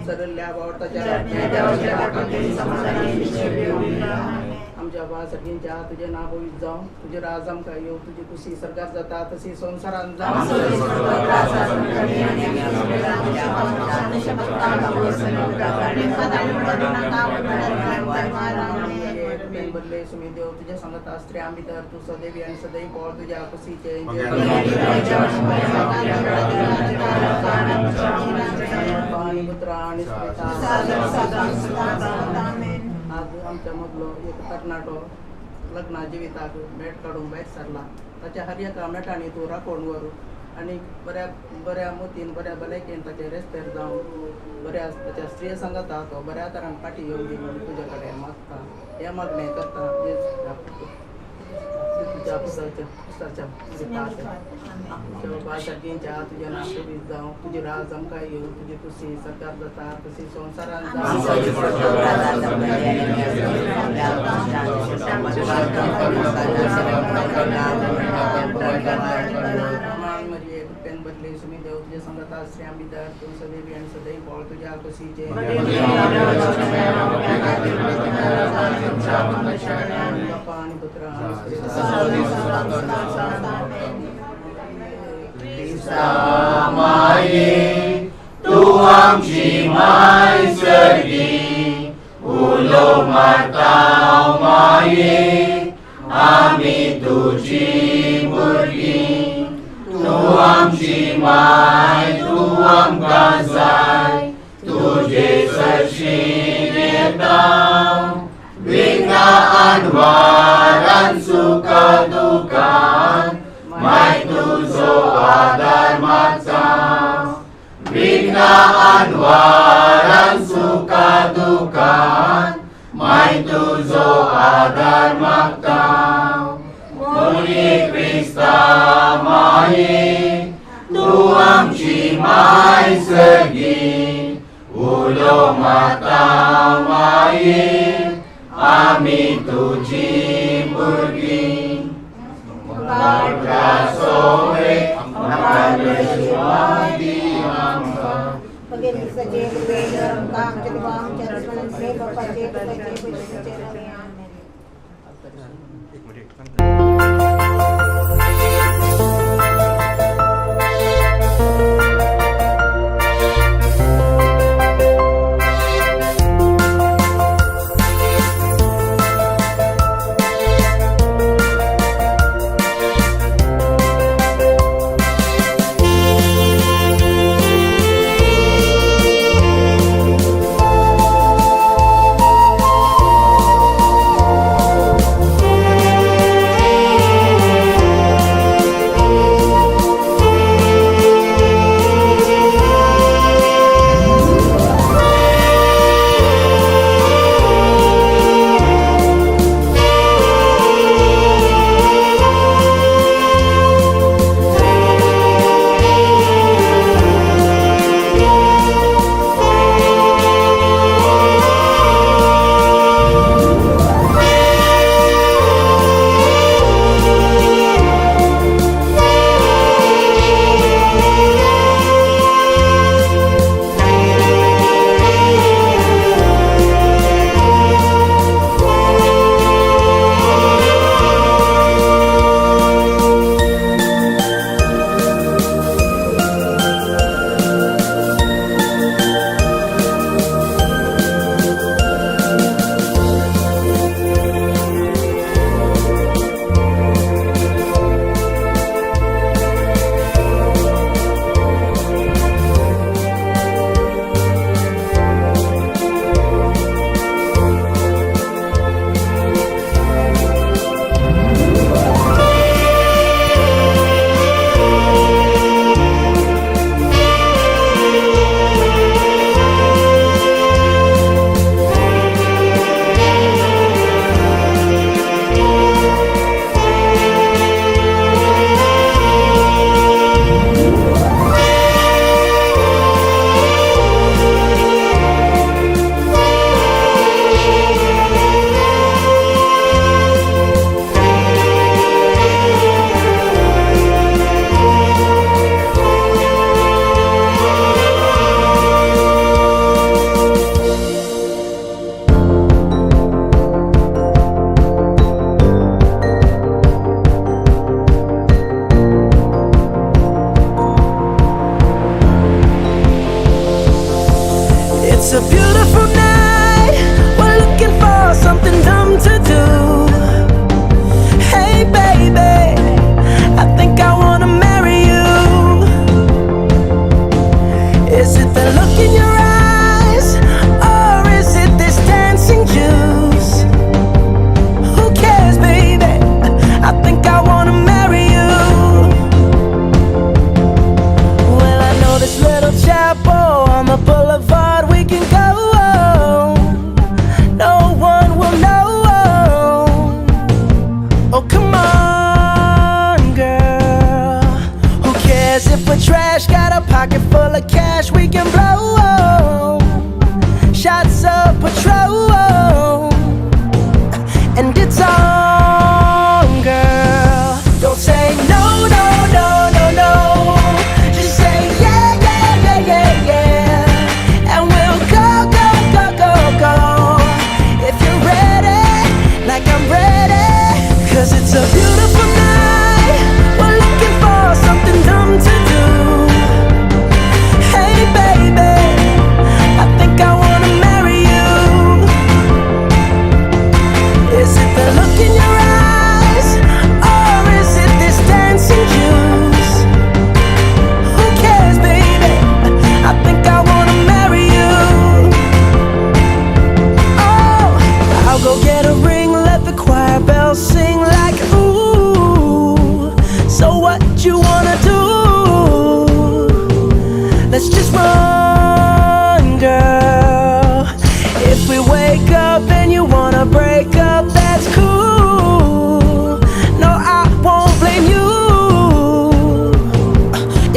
सरल्या बावटाच्या आमच्या बाळासाठींच्या तुझे नाव होईत जाऊ तुझे राज आमका येऊ तुझी खुशी सरकार जाता तशी संसारात बदले सुमी देव तुझ्या सांगत स्त्री आम्ही तर तू सदैवी आणि सदैव पॉळ तुझ्या खुशीचे पुत्र आणि आज आमच्या मधलो एक कर्नाटक लग्ना जिविताक भेट काढून बाहेर सरला ताच्या हर एका मेटांनी तू राखोण वरू आणि बऱ्या मोतीन बऱ्या भलायकेन ताचे रेस्पेर जावन बऱ्या ताच्या स्त्रिय सांगता तो बऱ्या तरान पाठी येऊन दी म्हणून तुझ्याकडे मागता हे मागणे करता तुझ्या पुस्तकाच्या बाळासाठींच्या तुझ्या नाव सोबीत जाऊ तुझी राज आमकां येऊ तुझी खुशी सरकार जाता तशी संसारान बदले सुमी देव तुझ्या संगता श्री आंबीदार तू सदैवी आणि सदैव पॉळ तुझ्या खुशीचे आणि पुत्र माये तू आमची माय सर्गी उलो माता माये आम्ही तुझी मुलगी तू आमची माय तू आमकां जाय तुझे सरशीन येता विघ्ना आडवारान सुखा दुखान माय तुझो आदार मागता विघ्ना आडवारान सुखा दुखान माय तुझो आदार मागता मुली क्रिस्ता माये तू आमची माय सर्गी उलो माता माये आम्ही तुझी भुरगी the cash we can blow. Shots of patrol, and it's on, girl. Don't say no, no, no, no, no. Just say yeah, yeah, yeah, yeah, yeah. And we'll go, go, go, go, go. If you're ready, like I'm ready. 'Cause it's a beautiful night. We're looking for something dumb to do. Hey baby, I think I wanna marry you. Is it the look in your eyes, or is it this dancing juice? Who cares, baby? I think I wanna marry you. Oh, I'll go get a ring, let the choir bells sing like ooh. So what you wanna do? Let's just run, girl. If we wake up and you wanna break up, that's cool. No, I won't blame you.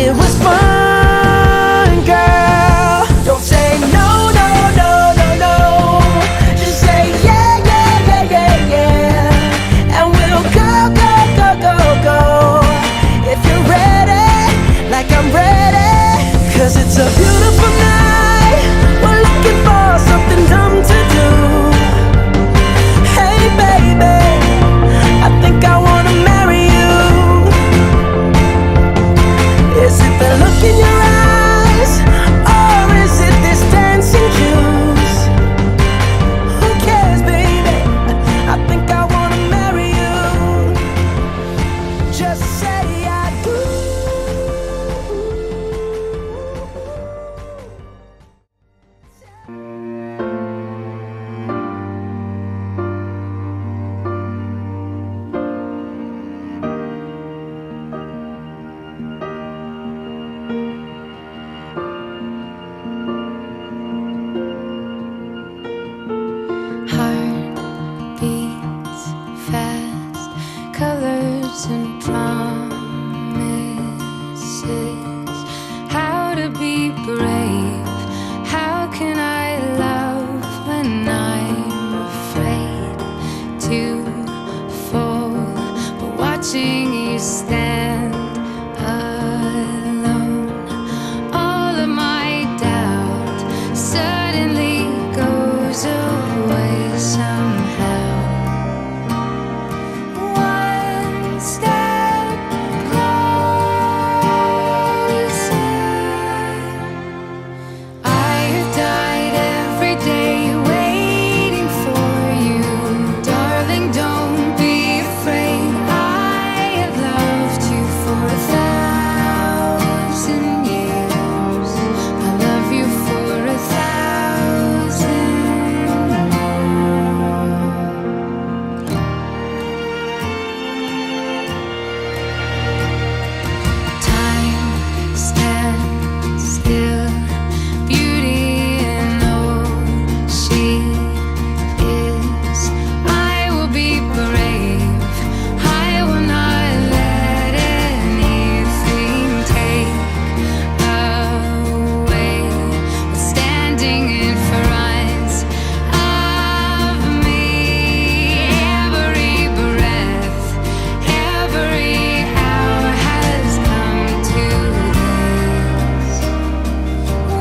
It was fun, girl. Don't say no, no, no, no, no. Just say yeah, yeah, yeah, yeah, yeah. And we'll go, go, go, go, go. If you're ready, like I'm ready. 'Cause it's a beautiful night. We're looking for something dumb to do. Hey baby, I think I wanna marry you. Is it the look in your eyes, or is it this dancing juice? Who cares, baby? I think I wanna marry you. Just say I do. Heart beats fast, colors and promises. How to be brave? How can I love when I'm afraid to fall? But watching you stand alone, all of my doubt suddenly goes away somehow. One step closer. I have died every day waiting for you. Darling, don't be afraid. I have loved you for 1,000 years. I love you for 1,000 more. Time stands still, beauty in all she is. I will be brave. I will not let anything take away what's standing in front of me. Every breath, every hour has come to this.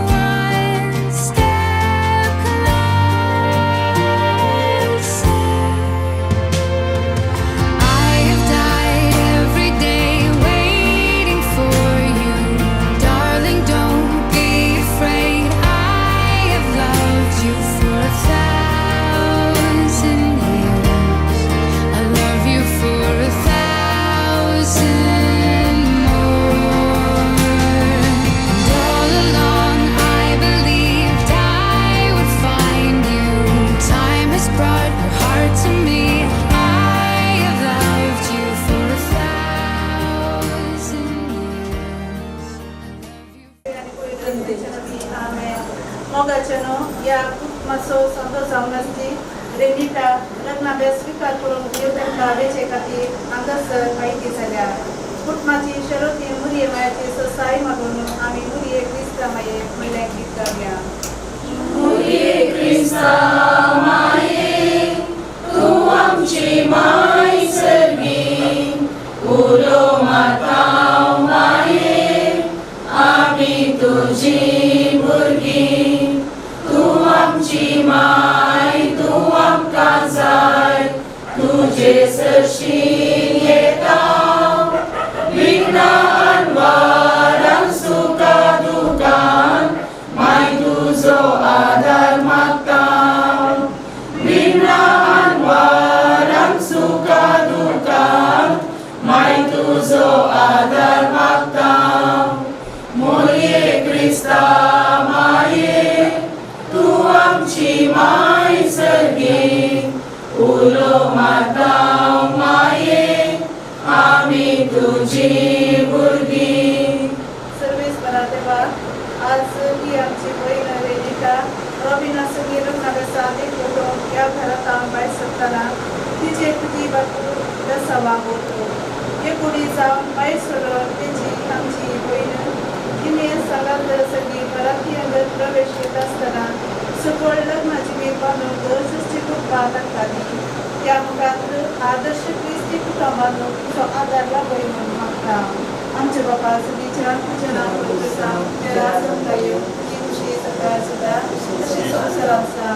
One step closer. I have died every day waiting for you. Darling, don't be afraid. I have loved you for 1,000 years. I love you for 1,000 more. And all along I believed I would find you. Time has brought your heart to me. I have loved you for 1,000 years. I love you. Amen. Mogachano ya maso santo zamnasti renita lagna besvikar kurung yudan kabe chekati angas maiti saga कुटुंबाची शरोती मुरिये मायाची ससाई मागून आम्ही मुरिये Crysta माये म्हणल्याक गीत गावया. तू आमची माय सर्गी उलो माता माये आमी तुझी भुरगी तू आमची माय तू आमकां जाय तुजे सरशीन येता विघ्नान वारान सुखा दुखान माय तुजो आदार मागता विघ्नान वारान सुखा दुखान माय तुजो आदार मागता मोरये क्रिस्ता माये तू आमची माय सर्गी उलो माता माये आमी तुझी भुरगी. सर्वेस्परा देवा, आज ही आमची बहीण वेदिका रॉबिना सगळी लग्नाला साधे करून या घरात बाहेर सरताना तिचे तुझी बापू जसा वागवतो हे पुढे जाऊन बाहेर सोडून त्याची आमची बहीण तिने सगळ्यात सगळी मराठी अंगात प्रवेश येत असताना सगळ लग्नाची वेळ बांधून गरजेची कुटुंबा लागताली त्या मुखात आदर्श ख्रिस्ती कुटुंबात तुझा आधारला बहीण म्हणून मागता. आमच्या बापा सगळी छान पूजना करता त्याला समजाय तुझी खुशी सकाळ सुद्धा तशी संसारांचा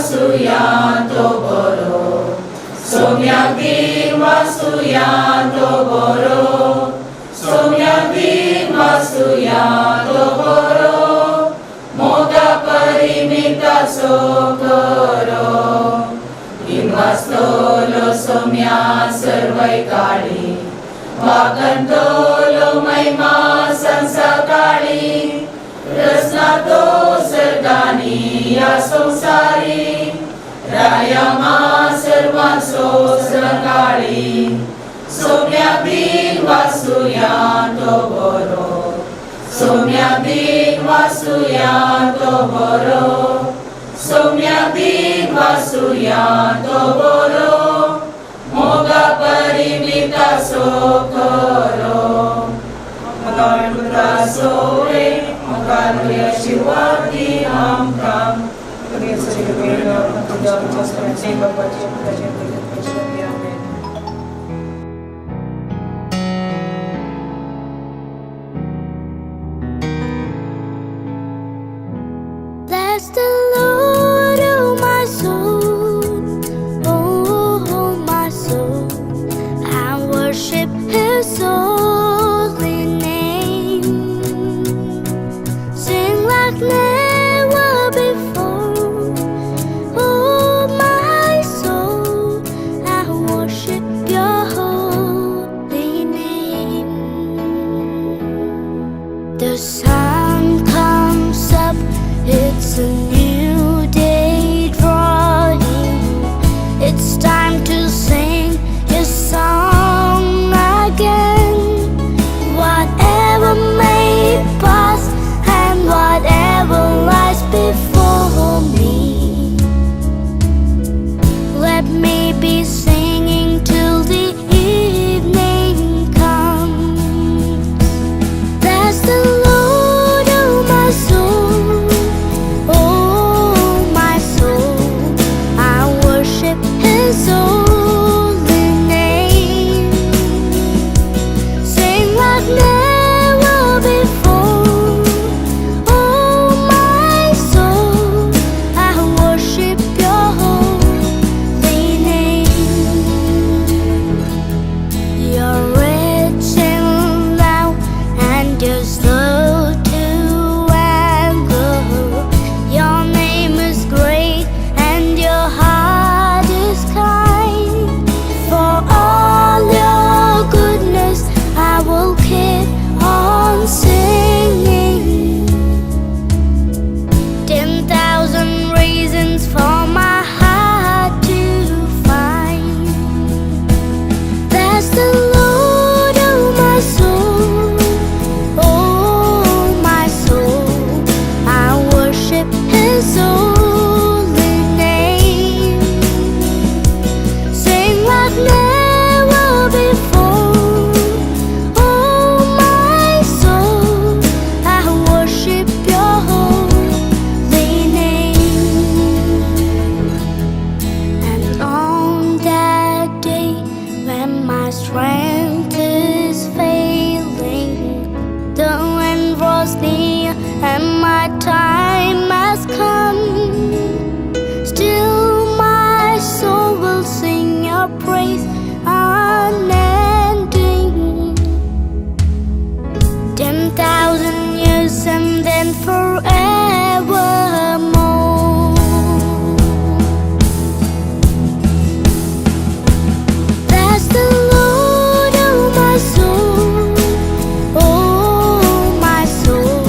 Wasuyanto boro Somyagin wasuyanto boro Somyagin wasuyanto boro Moga parimita sokoro Invastolo somya सर्वै काळी वागंतोलो महिमा संसकाळी रसना तो सर्गानी या संसारी रायमा सर्वांसो सकाळी सोम्या बीन वासुयांतो बरो सोम्या बीन वासुयांतो बरो सोम्या बीन वासुयांतो बरो मोगा परिमिता सोकरो मोगा पुत्रा सोरे मोगा तुया शिवादी आमकां Bless the Lord, oh my soul, oh my soul, and worship His holy name. Sing like never before, oh my soul, and worship Your holy name. The sun comes up. It's a new day drawing. It's time to sing His song again. Whatever may pass and whatever lies before me, let me be singing till the evening comes. Bless the Lord, oh my soul. His holy name. Sing like never before. Oh my soul, I worship Your holy name. You're rich in love and You're slow to anger. Your name is great and Your heart is kind. For all Your goodness, I will keep on singing. draws near and my time has come. Still my soul will sing your praise unending. 10,000 years and then forevermore. That's the Lord of my soul. Oh, my soul,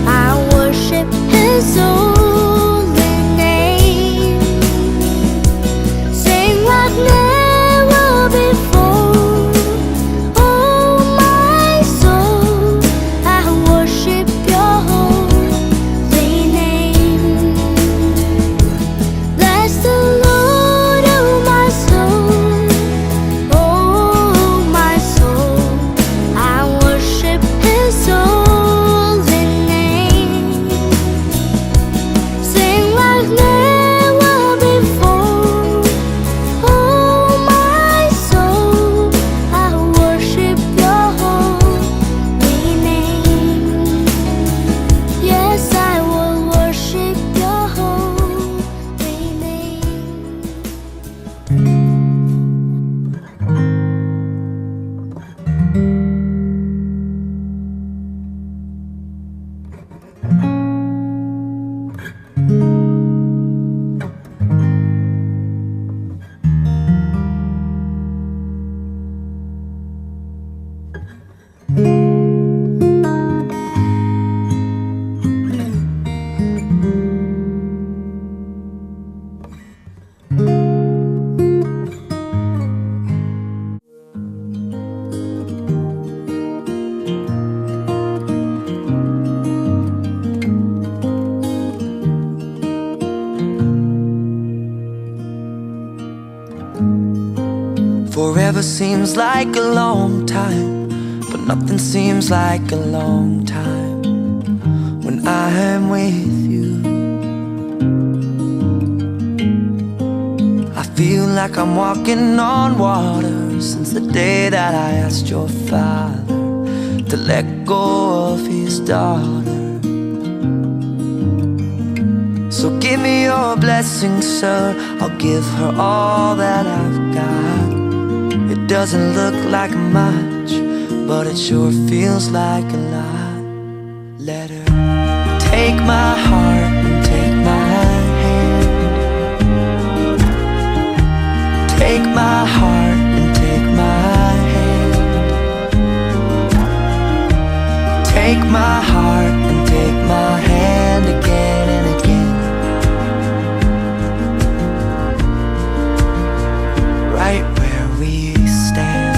I worship His holy name. Sing like never before. Oh, my soul, I worship Your holy name. Bless the Lord, oh my soul. Oh, my soul, I worship His holy name. Sing like never before. Oh, my soul, I worship Your holy name. Yes, I will worship Your holy name. Forever seems like a long time, but nothing seems like a long time when I am with you. I feel like I'm walking on water since the day that I asked your father to let go of his daughter. So give me your blessing, sir. I'll give her all that I've got. It doesn't look like much, but it sure feels like a lot. Let her take my heart and take my hand. Take my heart and take my hand. Take my heart and take my hand again and again. Right where we stand.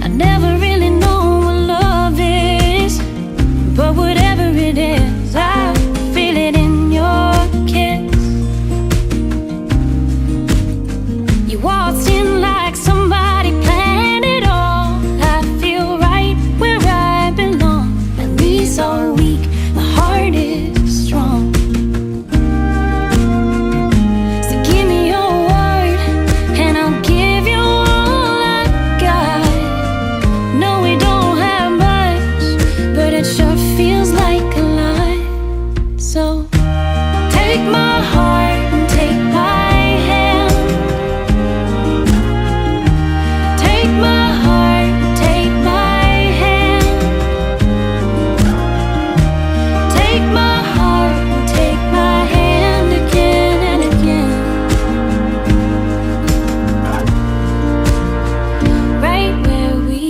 I never really know what love is, but whatever it is, I feel it in your kiss. You waltzed in like somebody planned it all. I feel right where I belong. My knees are weak, my heart is strong. So give me your word, and I'll give you all I got. No, we don't have much, but it sure feels like a lot. So take my heart and take my hand. Take my heart and take my hand. Take my heart and take my hand again and again. Right where we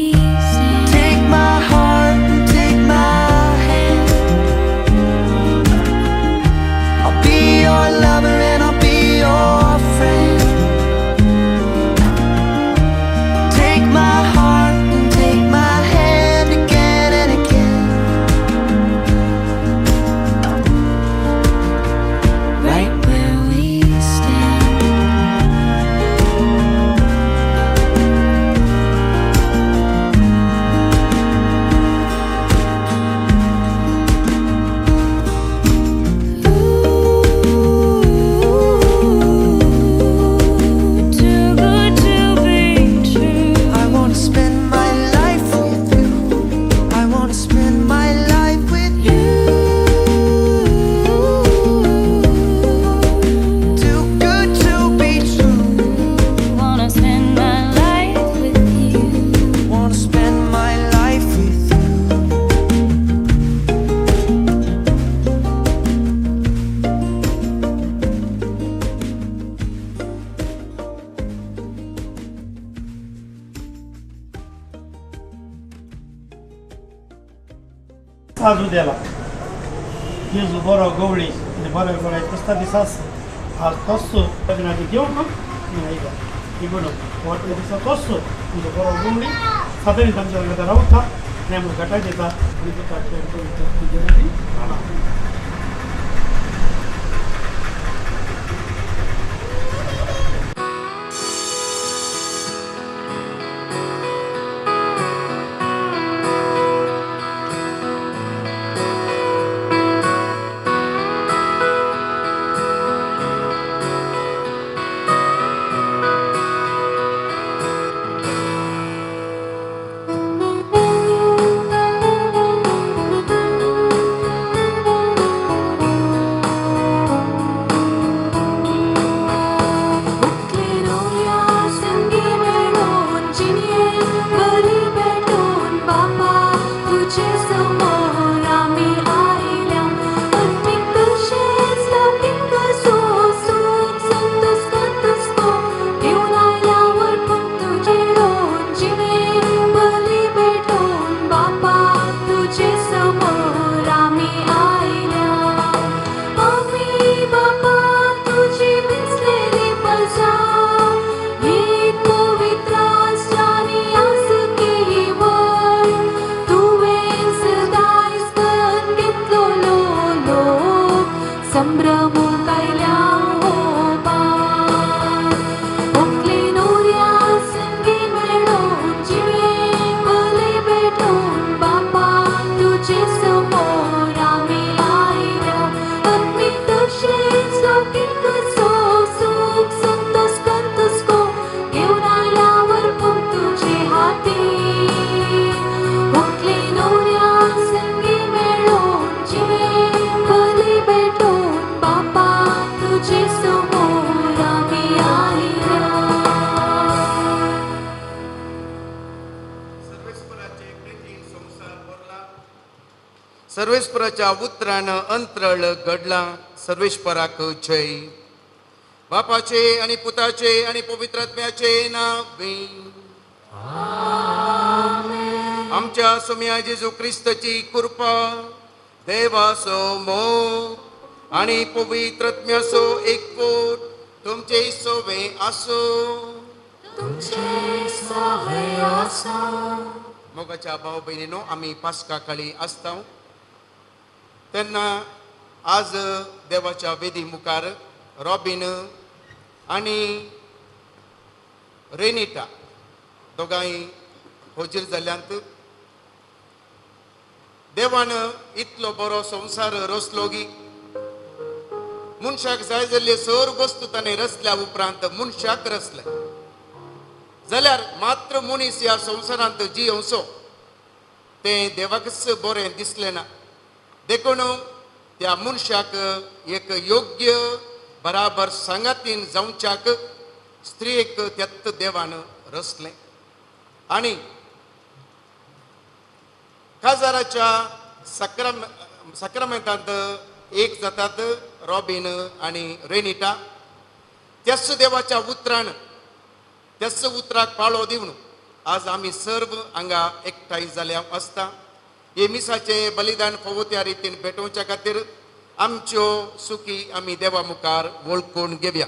stand. Take my heart and take my hand. I'll be your lover साजू द्याला जेजू बरो गवळी म्हणजे बरो बरो कसता दिसास आज तस्सो लग्नाची घेऊ का नाही का इकडं वाटलं दिसा तस्सो म्हणजे बरो गवळी साधारण आमच्या लग्नात राहता नाही मग गटा देता आणि तो काढतो सर्वेश्वराच्या उतरानं अंतरळ घडला. सर्वेश्वराक जय. बापाचे आणि पुताचे आणि पवित्रात्म्याचे नावे. आमच्या सोम्या जेजू ख्रिस्ताची कृपा, देवाचो मोग आणि पवित्रात्म्याचो एकवट तुमचे सोवे आसो. मोगाच्या भाव बहिणीनो, आम्ही पास्का काळी आसता तेन्ना आज देवाच्या वेदी मुखार रॉबिन आणि रेनिटा दोगांय हजर जाल्यांत देवान इतलो बरो संसार रचलो की मनशाक जाय जाल्ले सर वस्तू ताणें रचल्या उपरांत मनशाक रचले जाल्यार मात्र मनीस ह्या संवसारांत जियोवचो तें देवाकच बरें दिसलें ना. देखून त्या मनशाक एक योग्य बराबर सांगातीन जावच्याक स्त्रीक त्यात देवान रचलें. आनी काजाराच्या सक्रामेंतांत एक जातात रॉबिन आणि रेनिटा. त्याच देवाच्या उतरान त्याच उतराक पाळो दिवन आज आमी सर्व हांगा एकठांय जाल्या आसता. हे मिसाचे बलिदान फावो त्या रितीन भेटोवच्या खातीर आमच्यो सुखी आमी देवा मुखार वळखून घेवया.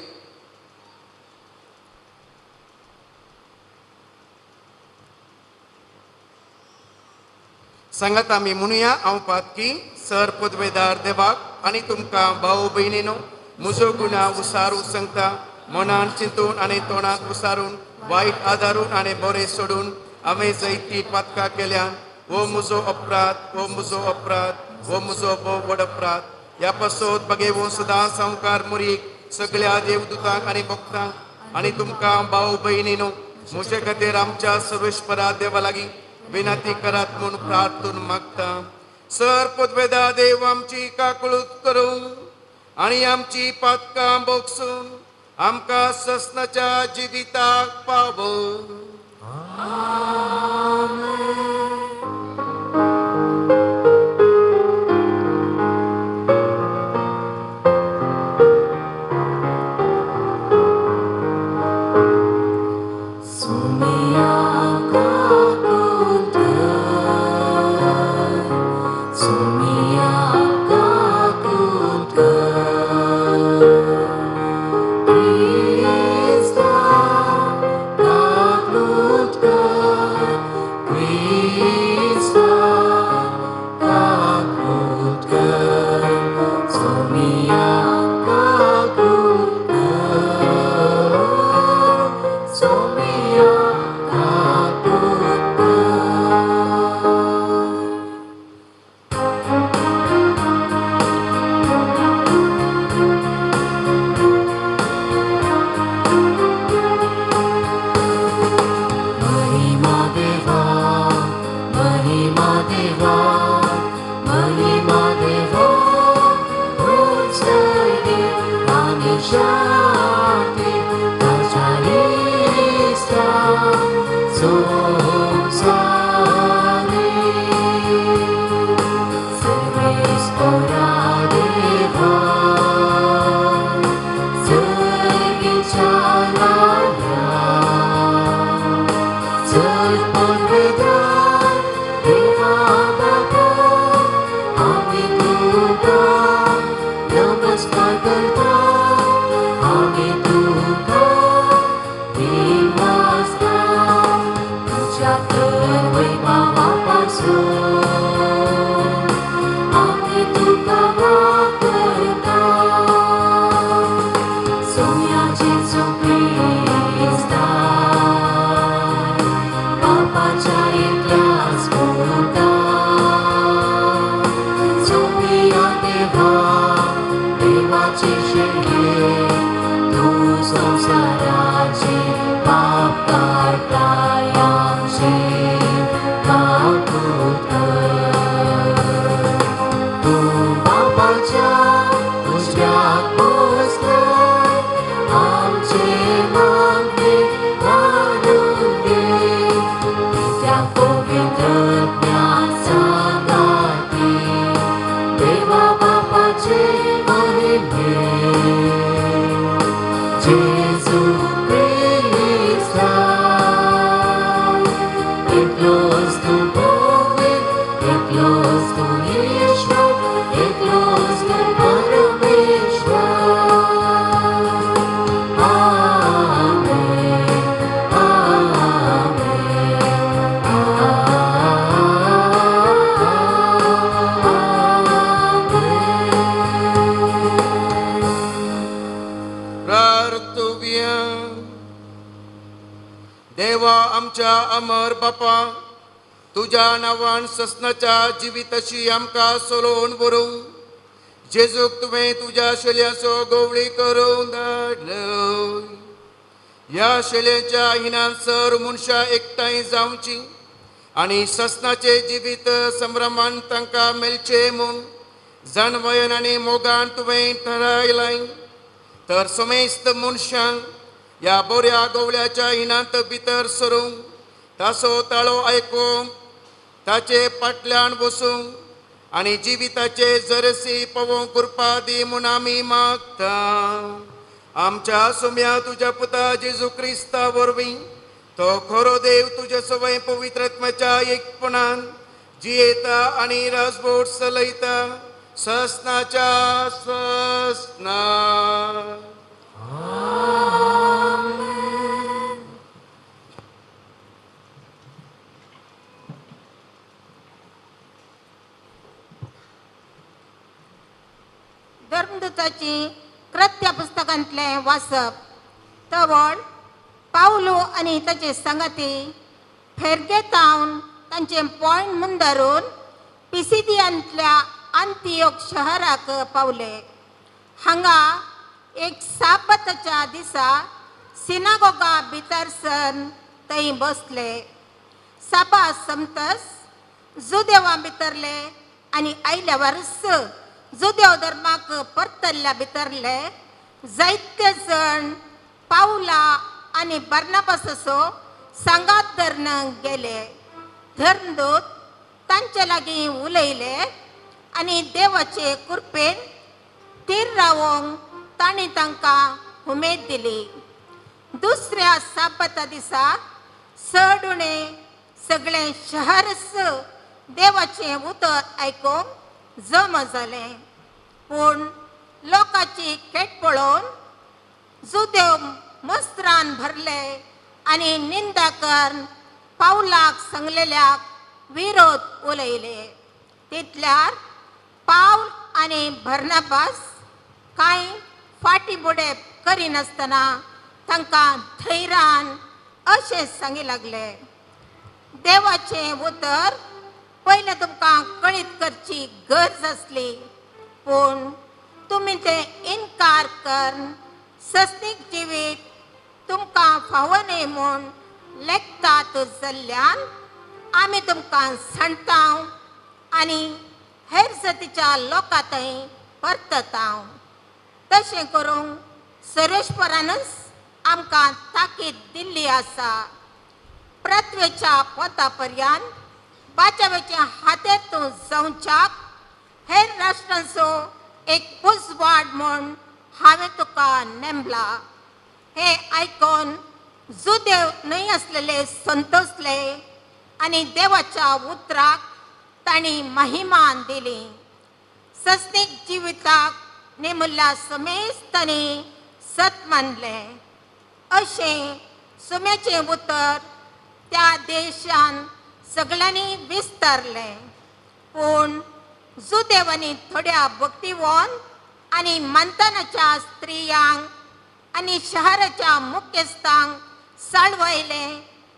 सांगात आमी म्हणुया हांव पातकी सर पदवेदार देवाक आनी तुमकां भाव भयणीनो, म्हजो गुन्हा उसारू सांगता. मनान चिंतून आनी तोंडात उसारून वायट आदारून आनी बरें सोडून हांवें जायतीं पातकां केल्यान. वो म्हजो अपराध, वो म्हजो अपराध, वो म्हजो व्हड अपराध. ह्या पासत बागेवो सदां संवकार मुरीक सगळ्या देवदूतांक आनी भक्तांक आनी तुमकां भाव भयणीनो, म्हजे खातीर आमच्या सर्वेश्वरा देवा लागीं विनंती करात म्हूण प्रार्थून मागता. सर पदवेदार देव आमची काकळूत करूं आनी आमची पातकां बोगसून आमकां ससनाच्या जिविताक पावो. So पापाचे शेळे तू संसाराचे पाप काटायांचे कापूत तू बापाच्या उजव्यात पोचलाय आमचे मागे घालून दे त्या पवित्रत्वाचा गाती देवा बापाचे महिमे जेजू ख्रिस्ता एकलोच तू पवित्र एकलोच तू ईश्वर एकलोच तू परमेश्वर आमेन प्रार्थूया. देवा आमच्या अमर बापा तुझ्या नावान ससनाच्या जिविताची आमकां सोलोवन व्हरूंक जेजूक तुवें तुज्या शेल्याचो गवळी करून धाडलो. ह्या शेल्याच्या हिनांसर मनशां एकठांय जावची आनी ससनाचे जिवीत संभ्रमान तांकां मेळचे म्हूण जाणवयन आनी मोगान तुवें थारायलाय. तर समेस्त मनशांक ह्या बऱ्या गवळ्याच्या हिनांत भितर सरूंक ताचो ताळो आयकूंक ताचे फाटल्यान बसूंक आनी जिविताचे जरसी पळोवंक कृपा दी म्हूण आमी मागता. आमच्या सुम्या तुज्या पुता जेजू क्रिस्ता वरवीं तो खरो देव तुजे सवय पवित्रत्वाच्या एकपणान जियेता आनी राजवट चलयता ससनाच्या ससना. धर्मदूताची कृत्य पुस्तकांतले वाचप. तवळ पावलो आनी ताचे संगती फेर्गेतावन तांचे पॉयंट म्हूण धरून पिसिदियांतल्या आंतियोक शहराक पावले. हांगा एक साबताच्या दिसा सिनागोगा भितर सर थंय बसले. सभा समतस जुदेवां भितरले आनी आयल्या वर्स जुदेव धर्माक परतल्ल्या भितरले जायते जण पावला आनी बर्नबासाचो सांगात धरण गेले. धर्मदूत तांचे लागीं उलयले आनी देवाचे कृपेन थीर रावोंक तांणी तांकां उमेद दिली. दुसऱ्या साबता दिसा सडुणे सगळें शहरच देवाचें उतर आयकूंक जम जालें. पूण लोकांची खेट पळोवन जुदेव मस्त्रान भरले आनी निंदा करून पावलाक सांगलेल्याक विरोध उलयले. तितल्यार पावल आनी बर्नबास कांय फाटीबुडे करिनासतना तांकां धैर्यान अशें सांगी लागले. देवाचें उतर पयलें तुमकां कळीत करची गरज आसली पूण तुमी तें इन्कार करून सस्तीक जिवीत तुमकां फावो न्हय म्हूण लेखतात जाल्ल्यान आमी तुमकां सांडटाव आनी हेर जातीच्या लोकां थंय परतताव. तशें करूंक सर्वेश्वरानच आमकां ताकीद दिल्ली आसा. प्रत्वेच्या पोता पर्यंत बाचावेच्या हातेंतूं जावच्याक हेर राष्ट्रांचो एक पुजवाड म्हूण हांवें तुका नेमला. हे आयकून जुदेव न्हय आसलेले संतोसले आनी देवाच्या उतराक तांणी महिमान दिली. सस्तीक जिविताक नेमुल्ल्या समेस्तांनी सत मानले. अशें सुम्याचें उतर त्या देशान सगळ्यांनी विस्तारले. पूण जुदेवांनी थोड्या भक्तिवान आनी मंथनाच्या स्त्रियांक आनी शहराच्या मुख्यस्थांक साळवयले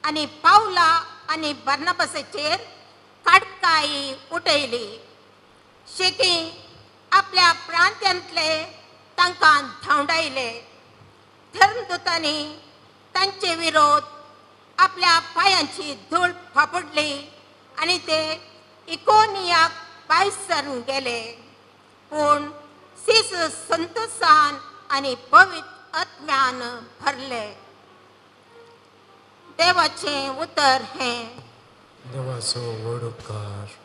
आनी पावला आनी बर्नबासाचेर काडकाई उठयली. शेती आपल्या प्रांत्यांतले तांकां धांवडायले. धर्मदूतांनी तांचे विरोध आपल्या पांयांची धूळ फापडली आनी ते इकोनियाक भायर सरून गेले. पूण सीस संतोषान आनी पवित्र आत्म्यान भरले. देवाचें उतर हें. देवाचो व्हड उपकार.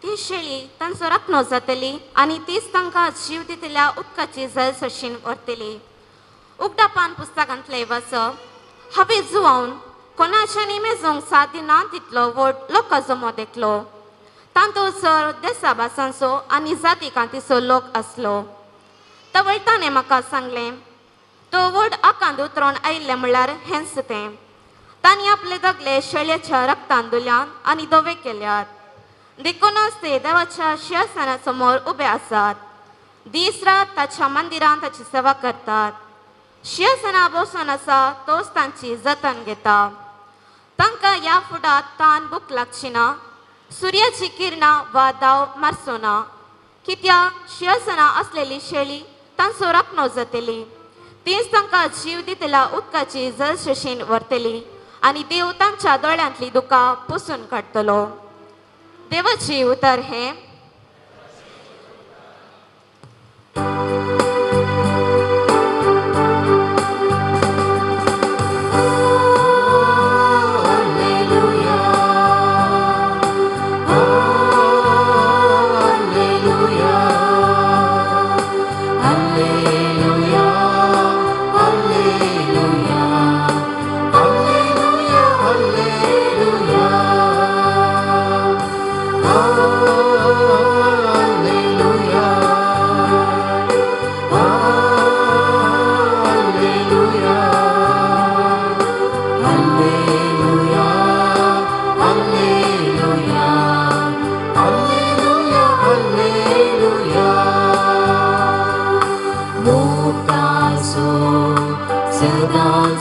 ती शेळी तांचो राखणो जातली आनी तीच तांकां जीव दितल्या उदकाची जल सोशीन व्हरतली. उगडापान पुस्तकांतले वाचप. हांवें जुवावन कोणाच्या निमेजोंक साथ दिना तितलो व्हड लोकां जमो देखलो. तांचो चड देसाभासांचो आनी जातीकांतीचो लोक आसलो. तवळ ताणें म्हाका सांगलें, तो व्हड आकांत उतरोन आयिल्लें म्हणल्यार हेंच तें. तांणी आपले दगले शेळयेच्या रक्तान धुल्यात आनी धवे केल्यात. देखूनच ते देवाच्या शिंहासना समोर उबे आसात. दीस रात ताच्या मंदिरांत ताची सेवा करतात. शिंहासना बसून आसा तोच तांची जतन घेता. तांकां ह्या फुडांत तान भूक लागची ना, सुर्याची किरणां वा दाव मारचो ना. कित्याक शिंहासना असलेली शेळी तांचो राखणो जातली. तीच तांकां जीव दितल्या उदकाची जल शोशीन व्हरतली आनी देव तांच्या दोळ्यांतली दुकां पुसून काडटलो. देवाची उतर हें.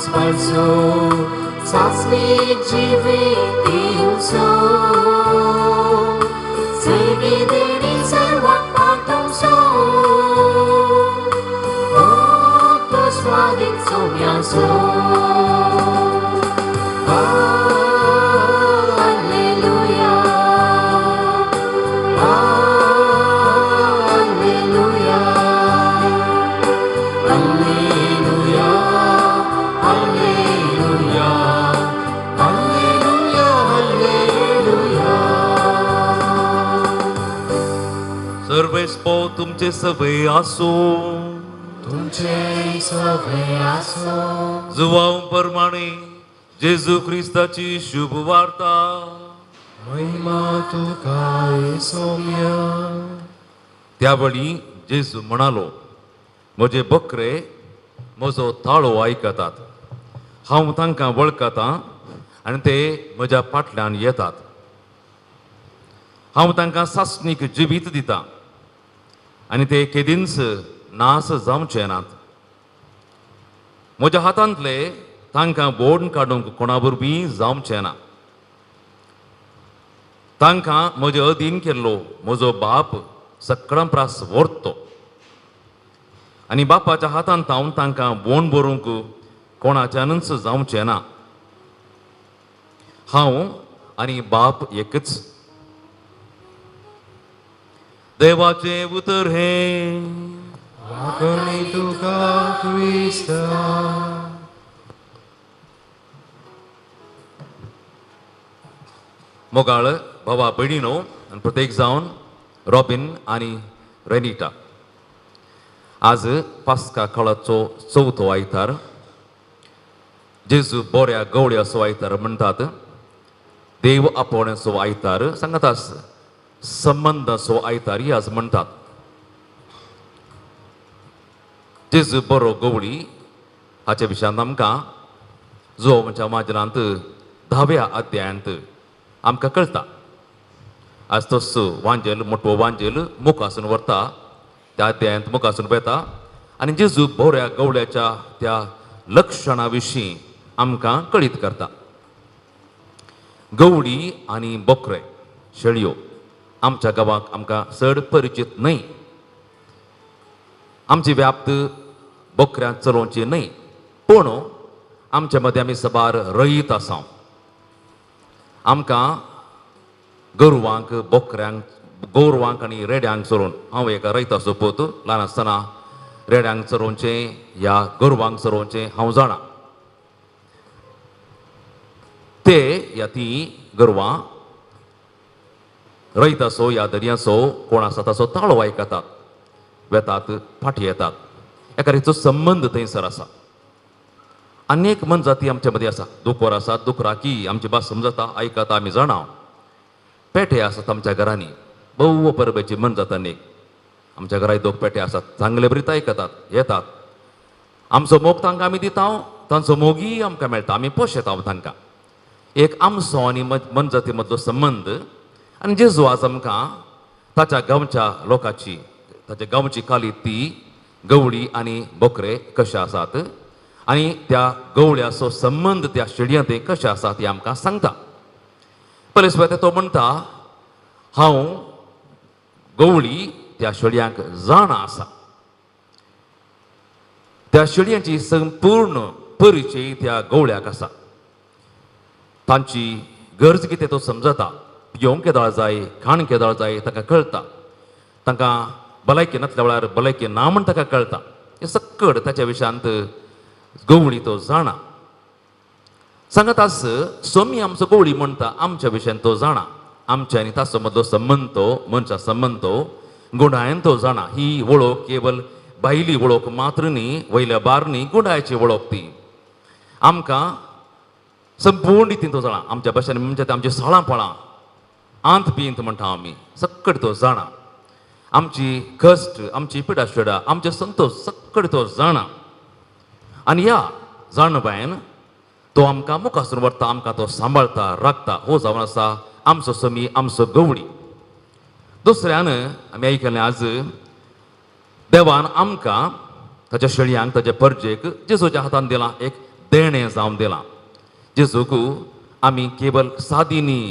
स्पर्शो सासवी जिवितींसो सर्गी देणी सर्वात पाठवसो तो स्वादित सोम्यासो Alleluia Alleluia Alleluia Alleluia Alleluia Alleluia सर्वेस्पो तुमचे सभे आसो तुमचे सभे आसो जुवाव प्रमाणे जेजू ख्रिस्ताची शुभ वार्ता महिमा तुका सौम्या त्यावेळी जेजू म्हणालो म्हजे बकरे म्हजो ताळो आयकतात हांव तांकां वळखतां आनी ते म्हज्या फाटल्यान येतात हांव तांकां सासणीक जिवीत दितां आनी ते केदींच नास जावचे नात म्हज्या हातांतले तांकां बोड काडूंक कोणा वरवीं जावचें ना तांकां म्हजे अधीन केल्लो म्हजो बाप सकळांप्रास व्हरतो आनी बापाच्या हातांत हांव तांकां बोण भरूंक कोणाच्यानच जावचें ना हांव आनी बाप एकच देवाचें उतर हें वागणी तुका क्रिस्ता मोगाळ भावा भयणीनो आनी प्रत्येक जावन रॉबिन आनी रेनिटा आज पास्का काळाचो चवथो आयतार जेजू बऱ्या गवळ्याचो आयतार म्हणटात देव आपोवण्याचो आयतार सांगात संबंदाचो आयतार आज म्हणटात जेजू बरो गवळी हाचे विशयांत आमकां जो म्हणजे माजरांत 10व्या अध्यायांत आमकां कळटा आज तस वांजेल मोठो वांजेल मुखासून व्हरता त्या अध्यायांत मुखासून बेता आनी जेजू बऱ्या गवळ्याच्या त्या लक्षणा विशीं आमकां कळीत करता गवळी आनी बोकरे शेळयो आमच्या गांवांक आमकां चड परिचीत न्हय आमची व्याप्त बोकऱ्यांक चलोवची न्हय पूण आमच्या मदें आमी सबार रयत आसा आमकां गोरवांक बोकऱ्यांक गोरवांक आनी रेड्यांक चरोवन हांव एका रयताचो पूत ल्हान आसतना रेड्यांक चरोवचें या गोरवांक चरोवचें हांव जाणा ते या ती गोरवां रयताचो या दर्याचो कोण आसा ताचो ताळो आयकतात वेतात फाटी येतात एका तरेचो संबंद थंयसर आसा अनेक मन जाती आमच्या मदीं आसा दुखवर आसात दुखराकी आमची भास समजता आयकता आमी जाणा पेटे आसात आमच्या घरांनी भोव परबेची मन जाता अनेक आमच्या घरांत दोग पेटे आसात चांगले बरीत आयकतात येतात आमचो मोग तांकां आमी दिता तांचो मोगीय आमकां मेळटा आमी पोशेता तांकां एक आमचो आनी मन जाती मदलो संबंद आनी जेजू आज आमकां ताच्या गांवच्या लोकांची ताच्या गांवची काली ती गवळी आनी बोकरे कशे आसात आनी त्या गवळ्याचो संबंद त्या शेळयांत कशें आसा ती आमकां सांगता पयले सुवातेर तो म्हणटा हांव गवळी त्या शेळयांक जाणा आसा त्या शेळयांची संपूर्ण परिचय त्या गवळ्याक आसा तांची गरज कितें तो समजता पियोंक केदाळ जाय खाण केदाळ जाय ताका कळटा तांकां भलायकी नासल्या वेळार भलायकी ना म्हण ताका कळटा हें सक्कड ताच्या विशयांत गवळी तो जाणा सांगत आस स्वामी आमचो गवळी म्हणटा आमच्या विशयान तो जाणा आमच्या आनी ताचो मदलो संबंद तो मनशा संबंद तो गुणायन तो जाणा ही वळख केवल भायली वळख मात्र न्ही वयल्या बार न्ही गुणायची वळख ती आमकां संपूर्ण रितीन तो जाणा आमच्या भाशेन म्हणजे आमची साळां फळां आंत पिंत म्हणटा आमी सक्कड तो जाणा आमची कश्ट आमची पिडाशिडा आमचे संतोश सक्कड तो जाणा आनी ह्या जाणबायन तो आमकां मुखासून व्हरता आमकां तो सांबाळटा राखता हो जावन आसा आमचो समी आमचो गवळी दुसऱ्यान आमी आयकलें आज देवान आमकां ताच्या शेळयांक ताच्या परजेक जेजूच्या हातान दिलां एक देणें जावन दिलां जेजूक आमी केवल सादी न्ही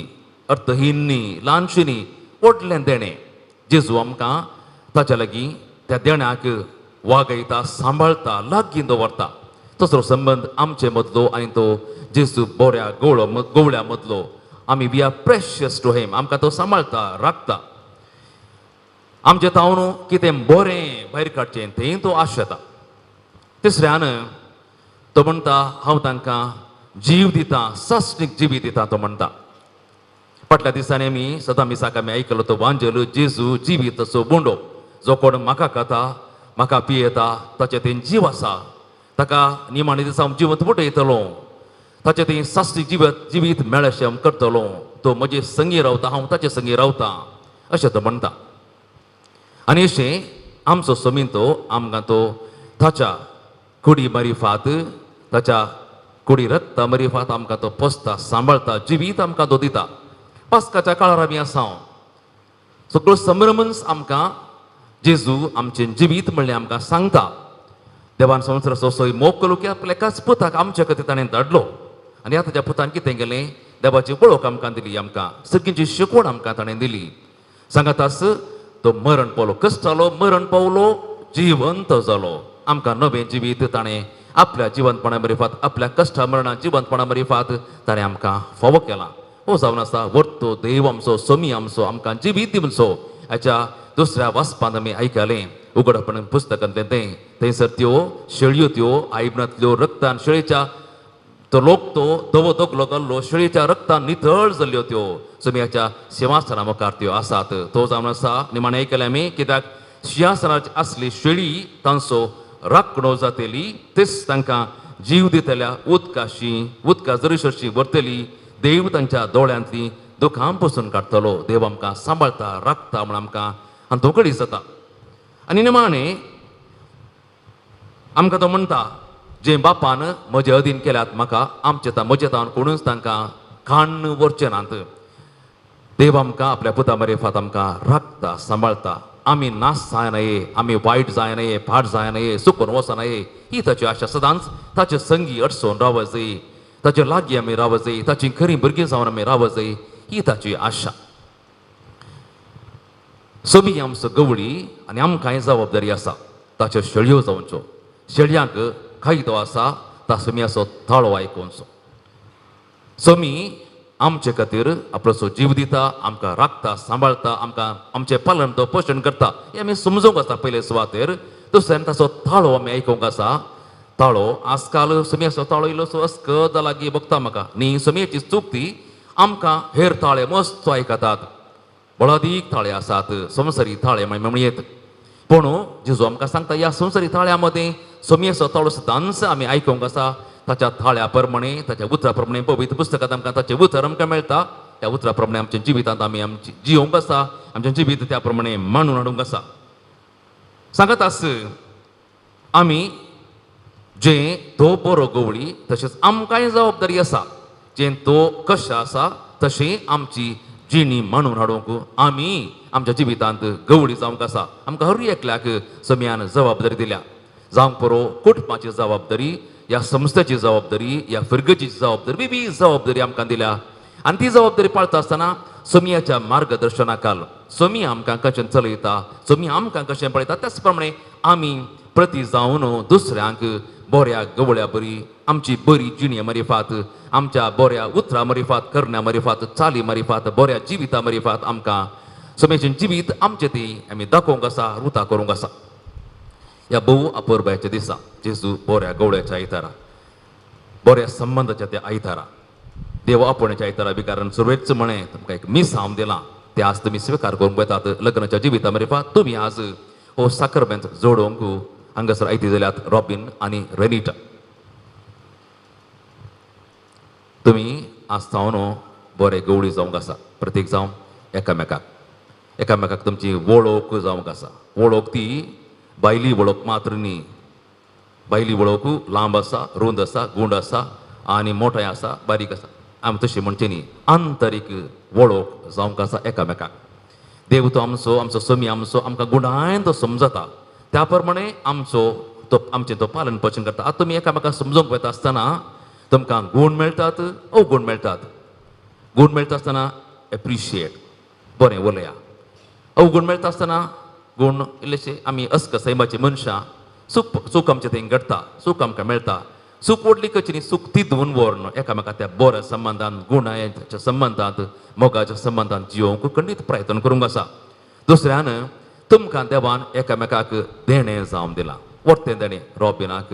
अर्थहीन न्ही ल्हानशी न्ही व्हडलें देणें जेजू आमकां ताच्या लागीं त्या देण्याक वागयता सांबाळता लागीं दवरता तसलो संबंद आमचे मदलो आनी तो जेजू बऱ्या गवळ्या मदलो आमी वी आर प्रेशियस टू हिम आमकां तो सांबाळता राखता आमचे तावन कितें बरें भायर काडचें तेंय तो आशेता तिसऱ्यान तो म्हणटा हांव तांकां जीव दिता सस्तीक जिवीत दिता तो म्हणटा फाटल्या दिसांनी आमी सदां मिसाक आमी आयकलो तो वांजल जेजू जिवीत असो बुंडो जो कोण म्हाका खाता म्हाका पियेता ताचे थंय जीव आसा ताका निमाणे दिसा हांव जिवंत फुटयतलो ताचे थंय सस्तीक जिवीत मेळशें हांव करतलो तो म्हजे संगी रावता हांव ताचे संगी रावता अशें तो म्हणटा आनी अशें आमचो समितो आमकां तो ताच्या कुडी मरिफात ताच्या कुडी रक्ता मरिफात आमकां तो पोसता सांबाळता जिवीत आमकां तो दिता पास्काच्या काळार आमी आसा सगळो संभ्रमन्स आमकां जेजू आमचें जिवीत म्हणलें आमकां सांगता देवान संवसाराचो सोय मोग केलो की आपल्या एकाच पुताक आमचे खातीर ताणें धाडलो आनी ह्या ताच्या पुतान कितें केलें देवाची वळख आमकां दिली आमकां सगळींची शिकवण आमकां ताणें दिली सांगातास तो मरण पावलो कश्टालो मरण पावलो जिवंत जालो आमकां नवें जिवीत ताणें आपल्या जिवंतपणा मरिफात आपल्या कश्टा मरणा जिवंतपणा मरिफात ताणें आमकां फावो केला हो जावन आसा वर्तो देव आमचो सोमी आमचो आमकां जिवीत दिवचो हाच्या दुसऱ्या वाचपांत आमी आयकलें उगडपण पुस्तकांतलें तें थंयसर त्यो शेळयो त्यो आयबनांतल्यो रक्तान शेळयेच्या तो लोक तो दवो दोगलो घाल्लो शेळयेच्या रक्तान नितळ जाल्ल्यो त्यो सोम्याच्या सिंहासना मुखार त्यो आसात तो जावन आसा निमाणें आयकलें आमी कित्याक सिंहासनार आसली शेळी तांचो राखणो जातली तेच तांकां जीव दितल्या उदका जरीशरशी व्हरतली देव तांच्या दोळ्यांतली दुखां पसून काडटलो देव आमकां सांबाळता राखता म्हण आमकां अंतोकडी जाता आनी निमाणें आमकां तो म्हणटा जे बापान म्हजे अधीन केल्यात म्हाका म्हजे तावन कोणूच तांकां खाण व्हरचें नात देव आमकां आपल्या पुता मरेफात आमकां राखता सांबाळता आमी नाश जायनाये आमी वायट जायनाये फाट जायनाये सुकून वचनाये ही ताची आशा सदांच ताचे संगी अडसून रावत जायी ताचे लागीं आमी रावत जायी ताची खरी भुरगीं जावन आमी रावत जायी ही ताची आशा सोबी आमचो गवळी आनी आमकांय जबाबदारी आसा ताच्यो शेळयो जावच्यो शेळयांक खायदो आसा ता सोम्याचो थाळो आयकुचो सोमी आमचे खातीर आपलोसो जीव दिता आमकां राखता सांबाळता आमकां आमचें पालन तो पोशण करता हें आमी समजूंक आसा पयले सुवातेर दुसऱ्यान ताचो थाळो आमी आयकूंक आसा ताळो आजकाल सोम्याचो ताळो इल्लोसो अस्कद लागीं बगता म्हाका न्ही सोम्याची चूक ती आमकां हेर ताळे मस्त आयकतात बळादीक ताळे आसात संवसारी ताळे म्हणयेत पूण जेजू आमकां सांगता ह्या संवसारी ताळ्या मदें सोम्याचो ताळो सदांच आमी आयकूंक आसा ताच्या थाळ्या प्रमाणे ताच्या उतरा प्रमाणे पवित्र पुस्तकांत आमकां ताचें उतर आमकां मेळटा त्या उतरा प्रमाणे आमच्या जिवितांत आमी आमची जियोंक आसा आमचें जिवीत त्या प्रमाणे मांडून हाडूंक आसा सांगत आस आमी जें तो बरो गवळी तशेंच आमकांय जबाबदारी आसा जें तो कशें आसा तशें आमची जिणी मांडून हाडूंक आमी आमच्या जिवितांत गवळी जावंक आसा आमकां हर एकल्याक सोम्यान जबाबदारी दिल्या जावंक पुरो कुटुंबाची जबाबदारी ह्या संस्थेची जबाबदारी ह्या फिरगेची जबाबदारी बी जबाबदारी आमकां दिल्या आनी ती जबाबदारी पाळटा आसतना सोम्याच्या मार्गदर्शनाखाल सोमी आमकां कशें चलयता सोमी आमकां कशें पळयता त्याच प्रमाणे आमी प्रती जावन दुसऱ्यांक बऱ्या गवळ्या बरी आमची बरी जिणी मरिफात आमच्या बऱ्या उतरा मरिफात करण्या मरिफात चाली मरिफात बऱ्या जिविता मरिफात आमकां सोम्याचें जिवीत आमचें ती आमी दाखोवंक आसा रुता करूंक आसा ह्या भोव अपुरबायच्या दिसा जेजू बऱ्या गवळ्याच्या आयतारा बऱ्या संबंदाच्या त्या आयतारा देव आपोवण्याच्या आयतारा बी कारण सुरवेच म्हणे तुमकां एक मीस हांव दिलां ते आज तुमी स्विकार करूंक येतात लग्नाच्या जिविता मरिफात तुमी आज हो साखरबेंत जोडोवंक हांगासर आयती जाल्यात रॉबिन आनी रेनिटा तुमी आज जावन बरे गवळी जावंक आसा प्रत्येक जावन एकामेकाक तुमची वळख जावंक आसा वळख ती बायली वळख मात्र न्ही बायली वळख लांब आसा रुंद आसा गुंड आसा आनी मोठोय आसा बारीक आसा आमी तशी म्हणचे न्ही आंतरीक वळख जावंक आसा एकामेकाक देव तो आमचो सोमी आमचो आमकां गुणायन तो समजता त्या प्रमाणे आमचो तो आमचें तो पालन पोषण करता आतां तुमी एकामेकाक समजूंक वता आसतना तुमकां गूण मेळटात अवगूण मेळटात. गूण मेळटा आसतना एप्रिशिएट बरें उलया. अवगूण मेळटा आसतना गूण इल्लेशे आमी अस्कसैमाची मनशां सूख आमचें थंय घडटा सूख आमकां मेळटा. सूख व्हडली कशी न्ही सूख ती धुवन व्हरून एकामेका त्या बऱ्या संबंधान गुणाच्या संबंधांत मोगाच्या संबंधान जियोवंक खंडीत प्रयत्न करूंक आसा. दुसऱ्यान तुमकां देवान एकामेकाक देणें जावन दिलां. व्हडलें देणें रॉबिनाक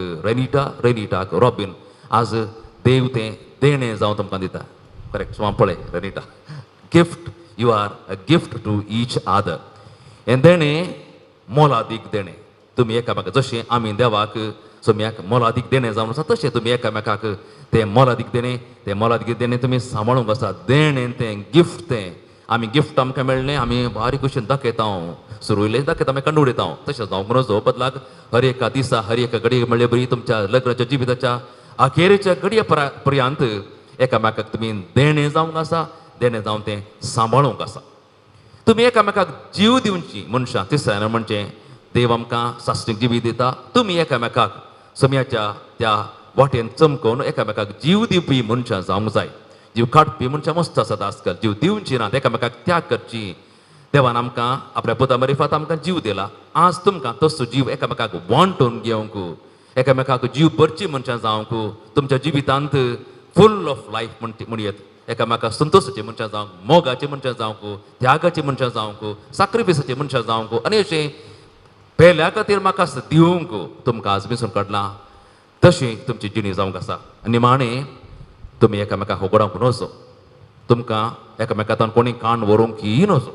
रेनिटाक रॉबिन आज देव तें देणें जावन तुमकां दिता. करेक्ट सो पळय रेनिटा gift you are a gift to each other. हें देणें मोलादीक देणें. तुमी एकामेकाक जशें आमी देवाक सोम्याक मोलादीक देणें जावन आसा तशें तुमी एकामेकाक तें मोलादीक देणें तुमी सांबाळूंक आसा. देणें तें गिफ्ट तें आमी गिफ्ट आमकां मेळ्ळें आमी बारीक कशें दाखयता सुरयलें दाखयता आमी कांड उडयता तशें जावंक नजो. बदलाक हर एका दिसा हर एका घडये म्हणले बरी तुमच्या लग्नाच्या जिविताच्या अखेरेच्या घडये पर्यंत एकामेकाक तुमी देणें जावंक आसा. देणें जावन तें सांबाळूंक आसा. तुमी एकामेकाक जीव दिवची मनशां. तिसऱ्यान म्हणजे देव आमकां साश्टीक जिवीत दिता. तुमी एकामेकाक समयाच्या त्या वाटेन चमकोवन एकामेकाक जीव दिवपी मनशां जावंक जाय. जीव काडपी मनशां मस्त आसात आजकाल. जीव दिवची नात एकामेकाक त्याग करची. देवान आमकां आपल्या पुता मरिफात आमकां जीव दिला. आज तुमकां तसो जीव एकामेकाक वांटून घेवंक एकामेकाक जीव भरची मनशां जावंक तुमच्या जिवितांत फूल ऑफ लायफ म्हणयत एकामेकाक संतोशाचे मनशां जावंक मोगाचे मनशां जावंक त्यागाचे मनशां जावंक साक्रिफिसाचे मनशां जावंक आनी अशें पेल्या खातीर म्हाका दिवंक तुमकां आज विसरून काडलां. तशें तुमची जिणी जावंक आसा. निमाणें तुमी एकामेकाक होगडावंक नजो. तुमकां एकामेकांतल्यान कोणी काण व्हरूंकय नजो.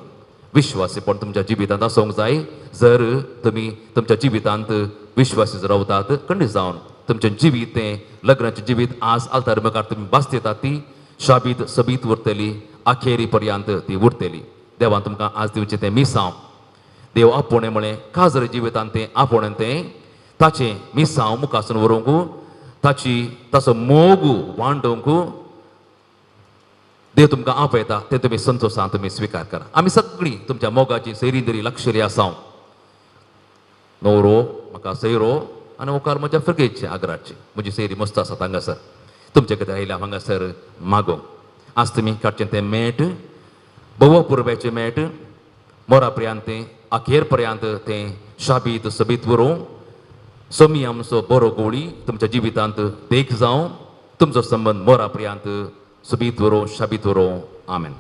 विश्वासीपण तुमच्या जिवितांत आसूंक जाय. जर तुमी तुमच्या जिवितांत विश्वासी जर रावतात खंडीत जावन तुमचें जिवीत तें लग्नाचें जिवीत आज आल्तार मुखार तुमी भास दितात ती शाबीत सबीत उरतली अखेरी पर्यंत ती उरतली. देवान तुमकां आज दिवचें तें मिसांव. देव आपोणें म्हळें काजर जिवितांत तें आपोणें तें ताचें मिसांव मुखासून व्हरूंक ताचो मोग वांटूंक देव तुमकां आपयता. तें तुमी संतोशान तुमी स्विकार करा. आमी सगळीं तुमच्या मोगाची सैरीदरी लक्षरी आसांव. नवरो म्हाका सैरो आनी मुखार म्हज्या फ्रिगेचे आग्राची म्हजी सैरी मस्त आसात हांगासर. तुमचे खातीर आयल्या हांगासर मागोवंक. आज तुमी काडचें तें मेट भव पुरब्याचें मेट मोरा पर्यंत तें अखेर पर्यंत तें शाबीत सबीत व्हरूं सोमी आमचो बरो गोळी तुमच्या जिवितांत देख जावं तुमचो संबंद मोरा पर्यंत सबीत व्हरूं शाबीत व्हरूं. आमेन.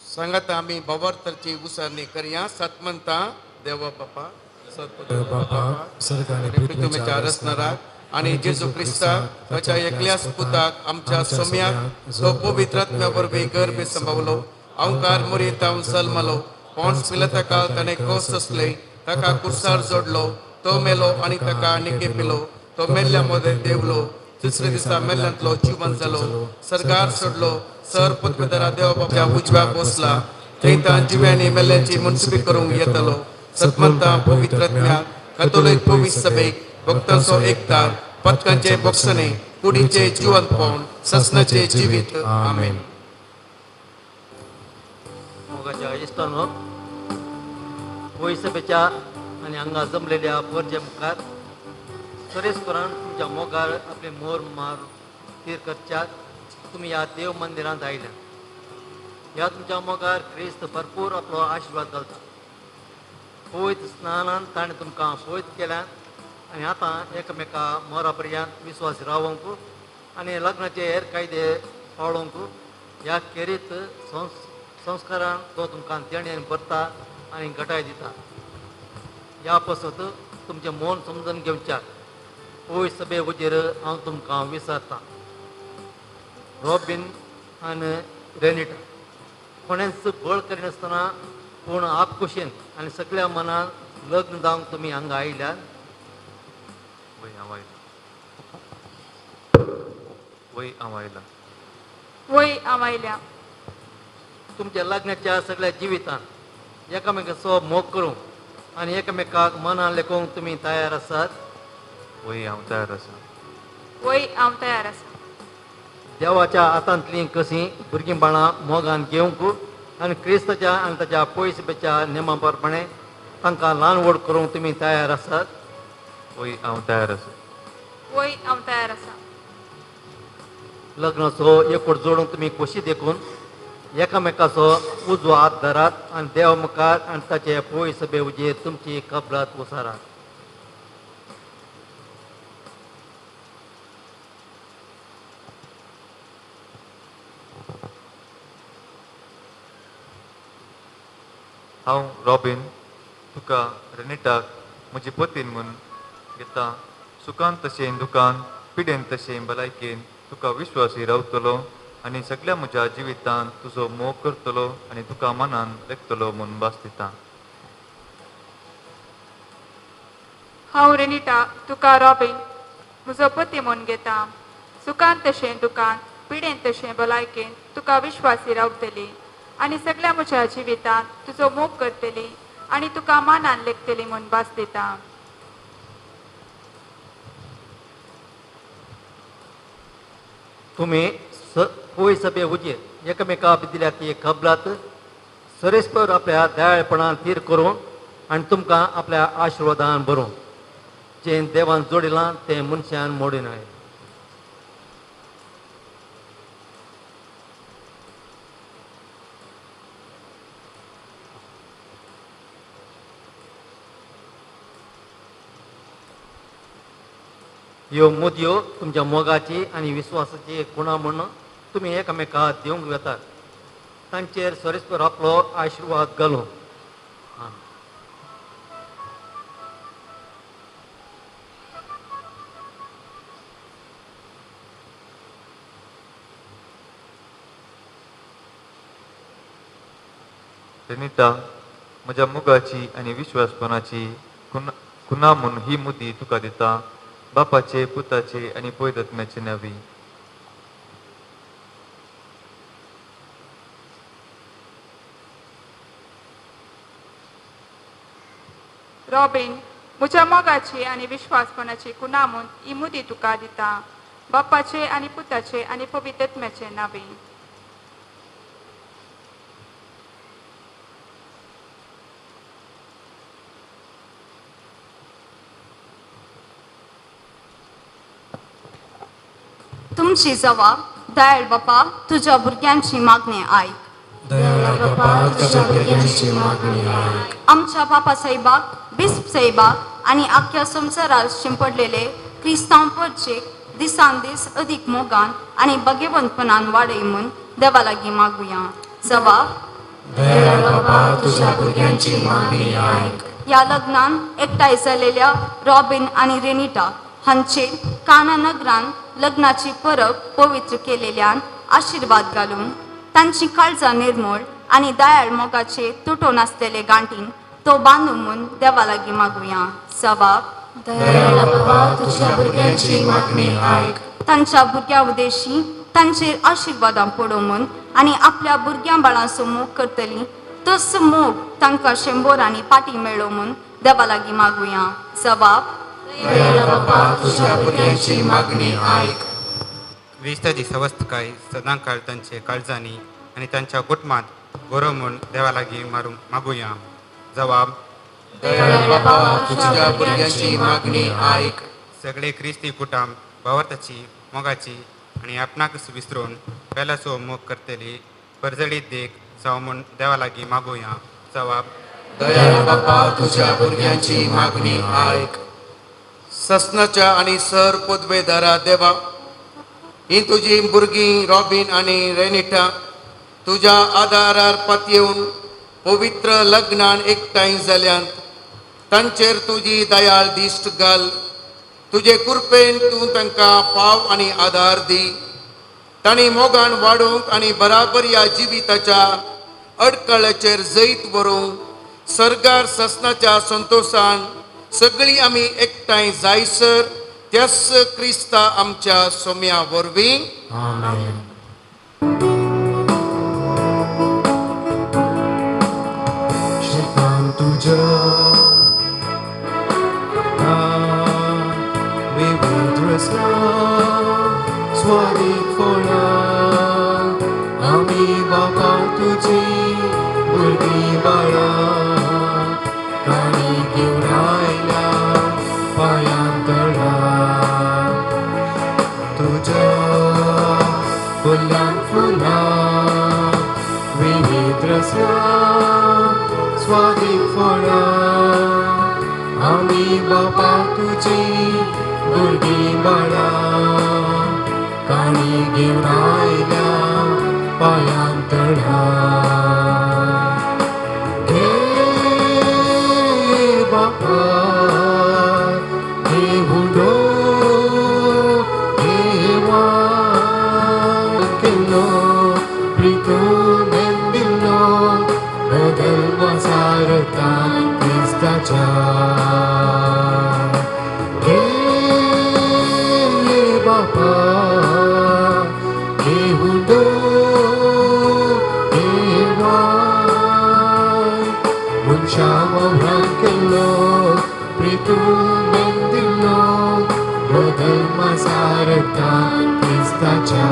सांगात आमी बाबार्थाची उसरणी करया. सतमंता देवा बापा बापा सर्गाने पृथ्वीच्या रचणाराक आणि जेजू क्रिस्ता ताच्या एकल्याच पुताक आमच्या सोम्याक तो पवित्रात्म्या वरवीं गर्भ संभवलो. अवकार मुरीतावन सलमलो. पोंस पिलाताका ताणें कोस असले ताका कुर्सार जोडलो. तो मेलो आनी ताका निकेपिलो. तो मेल्ल्या मध्ये देवलो. तिसरे दिसा मेल्ल्यांतलो जिवंत जालो. सर्गार सोडलो. सर पृथ्वीधरा देवा बापाच्या उजव्या बसला. थंय तां जिव्यांनी मेल्ल्यांची मनसुबी करूंक येतलो. सतमंता पवित्रात्म्याक कॅथोलिक पवित्र सभेक भक्तांचो एकतार पथकांचे बक्षणे कुडीचे जिवंतपण ससनाचे जिवीत. आमेन. मोगाच्या इश्टांनो पवित्र सभेच्या आनी हांगा जमलेल्या परजे मुखार सरेस्परान तुमच्या मोगार आपले मोर मार तीर करच्यात. तुमी ह्या देव मंदिरांत आयल्या. ह्या तुमच्या मोगार क्रिस्त भरपूर आपलो आशिर्वाद घालता. पवित्र स्नानान ताणें तुमकां पवित्र केल्यात आनी आतां एकामेका मोरा पर्यंत विस्वास रावंक आनी लग्नाचे हेर कायदे पाळोवंक ह्या खेरीत संस्कारान तो तुमकां देणेन भरता आनी घटाय दिता. ह्या पासत तुमचें मन समजून घेवच्यात. पवित्र सभे वजेर हांव तुमकां विसरतां. रॉबिन आनी रेनिटा कोणेंच बळ करिनासतना पूण आपकुशीन आनी सगळ्या मनान लग्न जावंक तुमी हांगा आयल्यात. वय आवायल्या. तुमच्या लग्नाच्या सगळ्या जिवितांत एकामेकाचो मोग करूंक आनी एकामेकाक मनान लेखोवंक तुमी तयार आसात. वय हांव तयार आसा. देवाच्या हातांतली कशी भुरगीं बाळां मोगान घेवंक आनी क्रिस्ताच्या आनी ताच्या पयसपेच्या नेमा प्रमाणे तांकां ल्हान व्हड करूंक तुमी तयार आसात? वय हांव तयार आसा. वय हांव तयार आसा. लग्नाचो एकवट जोडूंक तुमी खोशी देखून एकामेकाचो उजो हात धरात आनी देवा मुखार आनी ताचे पळय सभे उजेर तुमची कबलात उसारात. हांव रॉबिन तुका रेनिटाक म्हजी पतीन म्हूण घेता. सुखान तशें दुखान, पिडेन तशें भलायकेन तुका विश्वासी रावतलो आनी सगळ्या म्हज्या जिवितांत तुजो मोग करतलो आनी तुका मनान लेखतलो म्हूण भास दिता. हांव रेनिटा तुका रॉबिन म्हजो पती म्हूण घेता. सुखान तशें दुखान, पिडेन तशें भलायकेन तुका विश्वासी रावतली आनी सगळ्या म्हज्या जिवितांत तुजो मोग करतली आनी तुका मानान लेखतली म्हूण भास दिता. तुमी पळय सभे उजेर एकामेका दिल्या ती कबलात सरेस्पर आपल्या दयाळपणान तीर करून आनी तुमकां आपल्या आशिर्वादान भरूं. जें देवान जोडिलां तें मनशान मोडूं न्हय. ह्यो मुदयो तुमच्या मोगाची आनी विस्वासाची खुणा म्हणून तुमी एकामेकाक दिवंक वेतात. तांचेर सरेस्पर आपलो आशिर्वाद घालूं. रेनिटा म्हज्या मोगाची आनी विश्वासपणाची खुना म्हूण ही मुदी तुका दिता. बापाचे, पुताचे आनी पवित्रात्म्याचे नांवी. रॉबिन म्हज्या मोगाची आनी विश्वासपणाची खुणा म्हूण ही मुदी तुका दिता. बापाचे आनी पुताचे आनी पवित्रात्म्याचे नांवी. तुमची जबाब दयाळ बापा तुझ्या भुरग्यांची मागणी आयक. दयाळ बापा तुझ्या भुरग्यांची मागणी आयक. आमच्या बापा साहेबाक, बिस्प साहेबाक आणि अख्ख्या संवसारात शिंपडलेले क्रिस्तांव परचेक दिसान दीस अदीक मोगान आणि बगेवंतपणान वाडय म्हूण देवा लागीं मागुया. जबाब दयाळ बापा तुझ्या भुरग्यांची मागणी आयक. या लग्नान एकठांय जालेल्या रॉबिन आणि रेनिटा हांचे काना नगरान लग्नाची परब पवित्र केलेल्यान आशिर्वाद घालून तांची काळजां निर्मळ आणि दयाळ मोगाचे तुटून आसलेले गांठीन तो बांदूं म्हूण देवा लागीं मागुया. जबाब दयाळ बापा तुझ्या भुरग्यांची मागणी आयक. तांच्या भुरग्यां उदेशी तांचेर आशिर्वादां पडो म्हूण आनी आपल्या भुरग्यां बाळांचो मोग करतली तस मोग तांकां शेंबोरांनी पाटी मेळ्ळो म्हूण देवा लागीं मागुया. जबाब दयाळ बापा तुझ्या भुरग्यांची मागणी आयक. क्रिस्ताची सवस्तकाय सदांकाळ तांचे काळजांनी आनी तांच्या कुटुंबात गौरव म्हूण देवा लागीं मागुया. जबाब दयाळ बापा तुझ्या भुरग्यांची मागणी आयक. सगळे क्रिस्ती कुटुंब भावार्थाची मोगाची आनी आपणाक विसरून पेलाचो मोग करतली परजळीत देख जावं म्हूण देवा लागीं मागुया. जबाब दयाळ बापा तुझ्या भुरग्यांची मागणी आयक. ससनाच्या आणि सर पदवेदारा देवा ही तुजी भुरगीं रॉबिन आणि रेनिटा तुज्या आदारार पातयेवन पवित्र लग्नान एकठांय जाल्यांत तांचेर तुजी दयाळ दिश्ट घाल. तुजे कृपेन तूं तांकां फाव आनी आदार दी. तांणी मोगान वाडूंक आनी बराबर ह्या जिविताच्या अडकळ्याचेर जैत व्हरूंक सर्गार ससनाच्या संतोशान सगळीं आमी एकठांय जायसर त्यास क्रिस्ता आमच्या सोम्या वरवीं. आमेन. शिकान तुझ्या we will dress now, swanning for love. बापा तुझी भुरगीं बाळा काणी घेवन आयल्या पायांतळा घे बापा घे हुंडो घेवा केलो प्रितून दिल्लो बदल वसारता क्रिस्ताच्या घे बापा घे हुंडो घेवा मनशा वावरान केल्लो प्रितून दिल्लो बदल वसारता क्रिस्ताच्या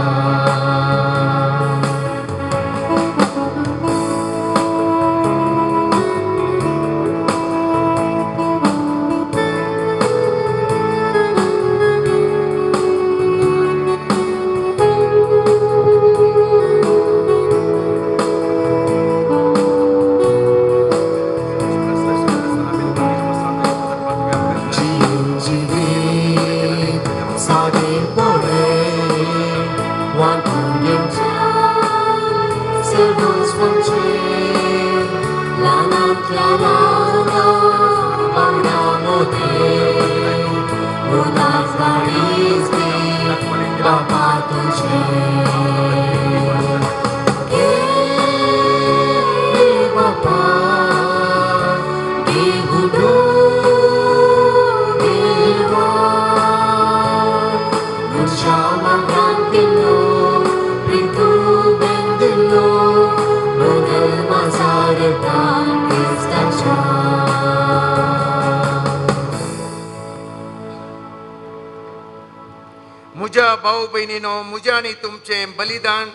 मुझ्या भाऊ बहिणीनो मुझे आणि तुमचे बलिदान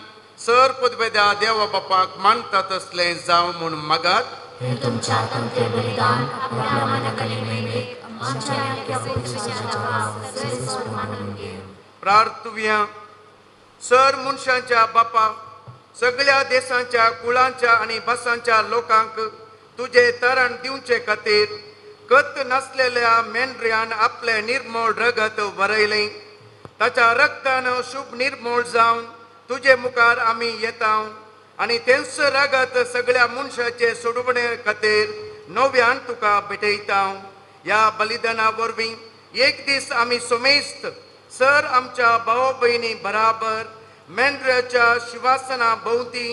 सर पदवेदा देवा बापाक मानतात असले जाव म्हूण मागात हे तुमच्या तंत्रे बलिदान आपल्या मनकलेने आमच्या प्रार्थुया सर मनशांच्या बापा सगळ्या देशांच्या कुळांच्या आणि भासांच्या लोकांक तुझे तरण दिवचे खातीर कत नसलेल्या मेंढऱ्यान आपले निर्मळ रगत भरयले ताच्या रक्तान शुभ निर्मळ जावन तुझे मुखार आमी येता आणि तेंच रगत सगळ्या मनशाचे सोडवणे खातीर नव्यान तुका भेटयता या बलिदाना वरवीं एक दीस आमी सोमेस्त सर आमच्या भाव भयणी बराबर मेंढऱ्याच्या शिवासना भोवती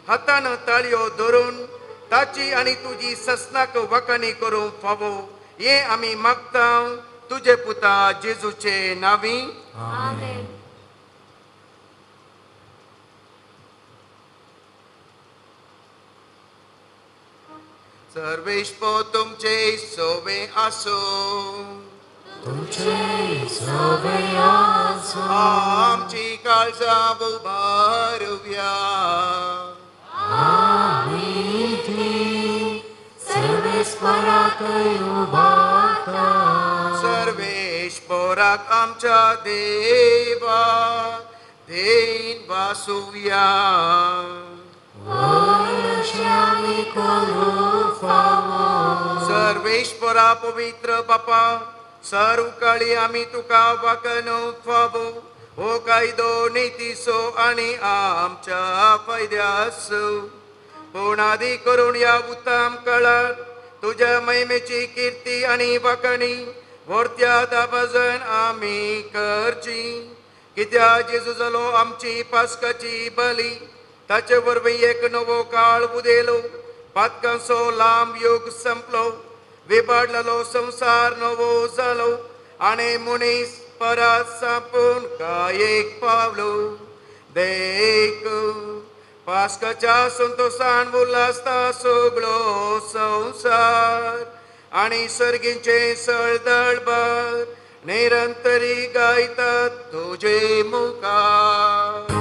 हातान ताळयो धरून ताची आणि तुझी ससनाक वखणी करूंक फावो हे आमी मागता तुझे पुता जेजूचे नावी आमेन. सर्वेश्व तुमचे सोवे आसो तुमचे सोवे आसो आमची काळजा उभारुया आमी ती सर्वेश्वराक उभारता सर्वेश्वराक आमच्या देवा देन वासुया सर्वेश्वरा पवित्र बापा सारुकाळी आमी तुका वाकनो फावो हो कायदो नीतीसो आणि आमच्या फायद्यासो पूर्णादी करून या उत्तम काळात तुझ्या महिमेची कीर्ती आणि वाकणी वर्त्यात भजन आमी करची कित्या जेजू जालो आमची पास्काची बली ताचे वरवीं एक नवो काळ उदेलो पातकांचो लांब युग संपलो विबाडलेलो संसार नवो जालो आनी मनीस परत सापून कायेक पावलो देख पास्काच्या संतोषान उल्हासता सगळो संसार आणि सर्गींचे सळदळभर निरंतरी गायतात तुझे मुखार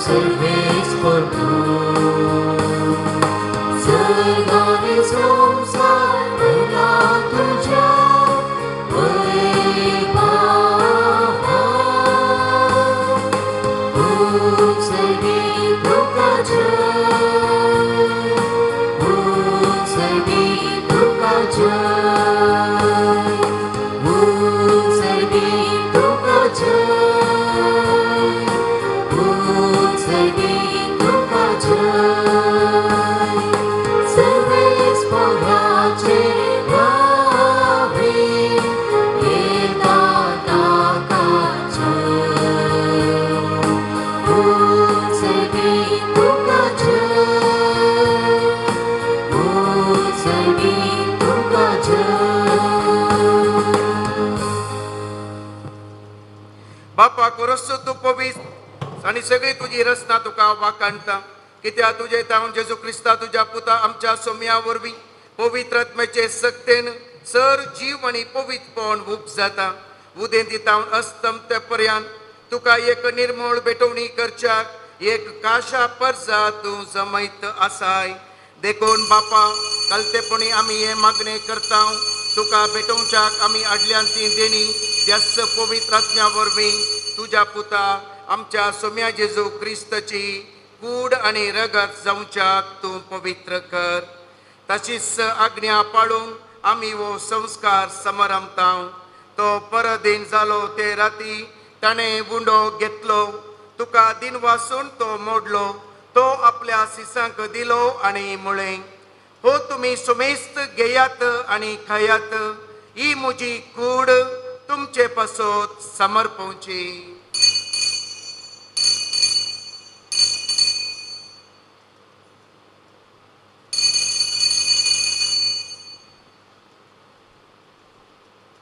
Service for Sargani Samsar Tuja Vai सर्गी तुका जय सर्गी तुका जय सर्गी तुका जय सर्गी तुका जय सर्वेस पोराचे नावे येता ताका जय सर्गी तुका जय सर्गी तुका जय बापा कोरस तू पवित्र आणि सगळी तुझी रचना तुका वाकाणता कित्याक तुझे तावन जेजू क्रिस्ता तुझ्या पुता आमच्या सोम्या वरवीं पवित्र आत्म्याचे सक्तेन सर जीव आणि पवित्रपण उप जाता उदेंती तावन अस्तम ते पर्यंत तुका एक निर्मळ बेटवणी करच्याक एक काशा परजा तू जमयत आसाय देखून बापा कलतेपणी आमी हे मागणे करता तुका भेटोवच्याक आमी आदल्यान ती देणी त्याच पवित्र आत्म्या वरवीं तुझ्या पुता आमच्या सोम्या जेजू क्रिस्ताची कूड आणि रगत जावच्याक तूं पवित्र कर तशीच आज्ञा पाळून आमी वो संस्कार समरमता तो परदीन जालो ते राती ताणें उंडो घेतलो तुका दिन वासून तो मोडलो तो आपल्या सिसांक दिलो आणि म्हळें हो तुमी सुमेस्त घेयात आणि खायात ही म्हजी कूड तुमचे पासोत समर्पवची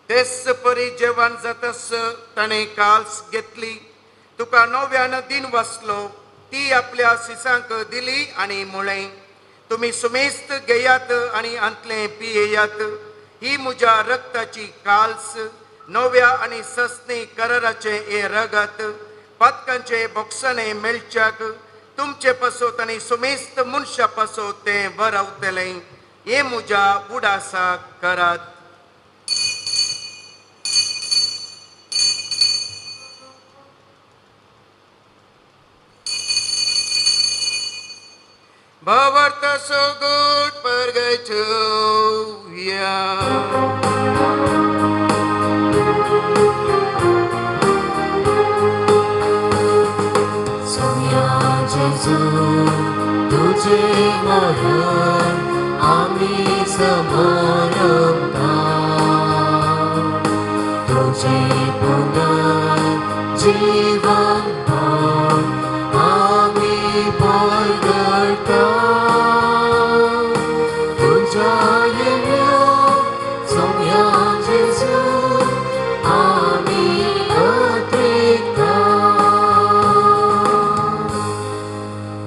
तेच परी जेवण जातस ताणें काल्स घेतली तुका नव्यान दिन वाचलो ती आपल्या सिसांक दिली आणि म्हळें तुमी सुमेस्त घेयात आणि अंतले पियेयात ही म्हज्या रक्ताची काल्स नव्या आणि सस्ने कराराचे हे रगत पदकांचे बोक्साने मेळच्याक तुमचे पासोत आणि सुमेस्त मनशा पासोत ते वरवतले हे म्हज्या उडासाक करात Bavarta so good purgatoria. Saumya जेजू तुझे मरण आम्ही समरमता तुझे पुनर्जीवन आम्ही पळगता तुझ्या येण्यात सोम्या जेजू आम्ही अत्रेता